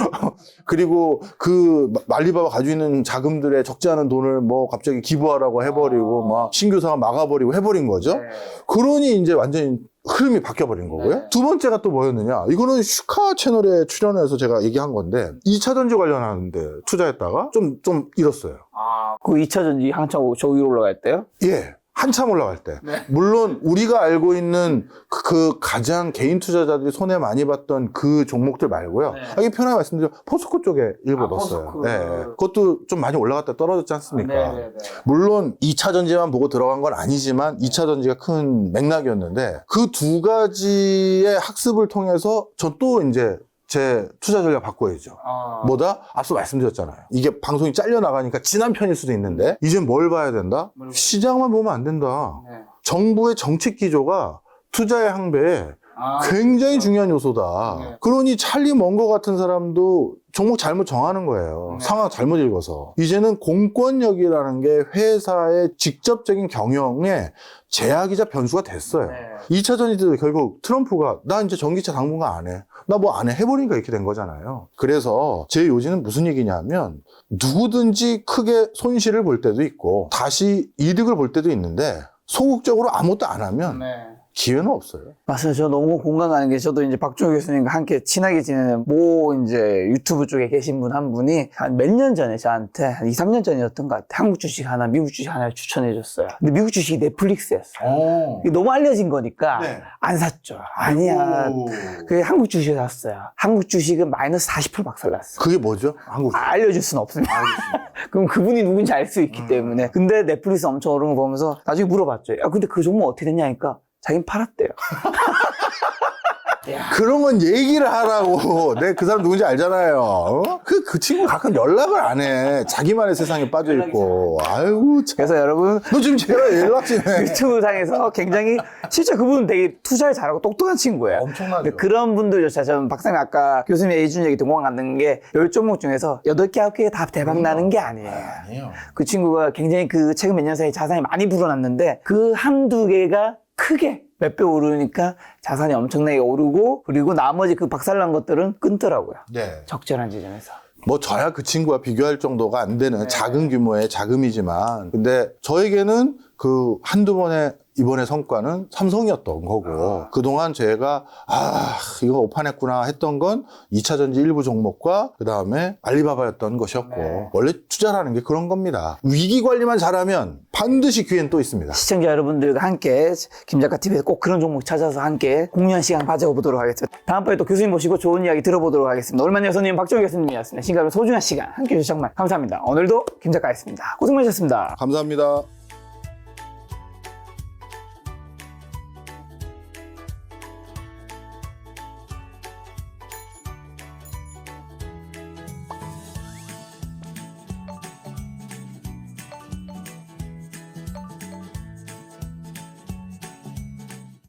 [SPEAKER 1] 그리고 그 알리바바 가지고 있는 자금들의 적지 않은 돈을 뭐 갑자기 기부하라고 해버리고 막 신규 사업 막아버리고 해버린 거죠. 그러니 이제 완전히 흐름이 바뀌어버린 거고요. 두 번째가 또 뭐였느냐? 이거는 슈카 채널에 출연해서 제가 얘기한 건데 2차 전지 관련하는데 투자했다가 좀 잃었어요.
[SPEAKER 2] 그 2차 전지 한참 저 위로 올라갈 때요?
[SPEAKER 1] 예. 한참 올라갈 때. 물론 우리가 알고 있는 그 가장 개인 투자자들이 손해 많이 봤던 그 종목들 말고요. 이게 편하게 말씀드리면 포스코 쪽에 일부 넣었어요.
[SPEAKER 2] 포스코.
[SPEAKER 1] 네. 그것도 좀 많이 올라갔다 떨어졌지 않습니까? 물론 2차 전지만 보고 들어간 건 아니지만 2차 전지가 큰 맥락이었는데 그 두 가지의 학습을 통해서 저 또 이제 제 투자 전략 바꿔야죠. 뭐다? 앞서 말씀드렸잖아요. 이게 방송이 잘려나가니까 진한 편일 수도 있는데 이제 뭘 봐야 된다? 시장만 보면 안 된다. 정부의 정책 기조가 투자의 항배에 굉장히 중요한 요소다. 그러니 찰리 먼거 같은 사람도 종목 잘못 정하는 거예요. 상황 잘못 읽어서. 이제는 공권력이라는 게 회사의 직접적인 경영에 제약이자 변수가 됐어요. 2차 전지도 결국 트럼프가 나 이제 전기차 당분간 안 해. 나 뭐 안 해. 해버리니까 이렇게 된 거잖아요. 그래서 제 요지는 무슨 얘기냐면 누구든지 크게 손실을 볼 때도 있고 다시 이득을 볼 때도 있는데 소극적으로 아무것도 안 하면 기회는 없어요.
[SPEAKER 2] 맞아요. 저 너무 공감 가는 게 저도 이제 박종호 교수님과 함께 친하게 지내는 모 이제 유튜브 쪽에 계신 분 한 분이 한 몇 년 전에 저한테 한 2, 3년 전이었던 것 같아요. 한국 주식 하나, 미국 주식 하나를 추천해 줬어요. 근데 미국 주식이 넷플릭스였어요. 이게 너무 알려진 거니까 안 샀죠. 아니야. 그 한국 주식을 샀어요. 한국 주식은 마이너스 40% 박살났어.
[SPEAKER 1] 그게 뭐죠? 한국
[SPEAKER 2] 알려줄 수는 없습니다. 그럼 그분이 누군지 알 수 있기 때문에. 근데 넷플릭스 엄청 오른 거 보면서 나중에 물어봤죠. 야, 근데 그 종목 어떻게 됐냐니까 자기는 팔았대요.
[SPEAKER 1] 그런 건 얘기를 하라고. 내 그 사람 누군지 알잖아요. 어? 그 친구 가끔 연락을 안 해. 자기만의 세상에 빠져 있고. 아이고 참.
[SPEAKER 2] 그래서 여러분
[SPEAKER 1] 너 지금 제가 연락 좀 해.
[SPEAKER 2] 유튜브 상에서 굉장히 실제 그분은 되게 투자를 잘하고 똑똑한 친구예요.
[SPEAKER 1] 엄청나죠.
[SPEAKER 2] 근데 그런 분들조차 저는 박사님 아까 교수님이 해준 얘기 동감 갖는 게 10종목 중에서 8개, 9개 다 대박 나는 게 아니에요.
[SPEAKER 1] 아니에요.
[SPEAKER 2] 그 친구가 굉장히 그 최근 몇 년 사이에 자산이 많이 불어났는데 그 한두 개가 크게 몇 배 오르니까 자산이 엄청나게 오르고 그리고 나머지 그 박살난 것들은 끊더라고요. 적절한 지점에서.
[SPEAKER 1] 뭐 저야 그 친구와 비교할 정도가 안 되는 작은 규모의 자금이지만 근데 저에게는 그 한두 번의 이번의 성과는 삼성이었던 거고 그동안 제가 이거 오판했구나 했던 건 2차 전지 일부 종목과 그 다음에 알리바바였던 것이었고 원래 투자라는 게 그런 겁니다. 위기 관리만 잘하면 반드시 기회는 또 있습니다.
[SPEAKER 2] 시청자 여러분들과 함께 김작가TV에서 꼭 그런 종목 찾아서 함께 공유한 시간 가져보도록 하겠습니다. 다음번에 또 교수님 모시고 좋은 이야기 들어보도록 하겠습니다. 올만 여사님, 박정희 교수님이었습니다. 시간을 소중한 시간 함께 해주셔서 정말 감사합니다. 오늘도 김작가였습니다. 고생 많으셨습니다.
[SPEAKER 1] 감사합니다.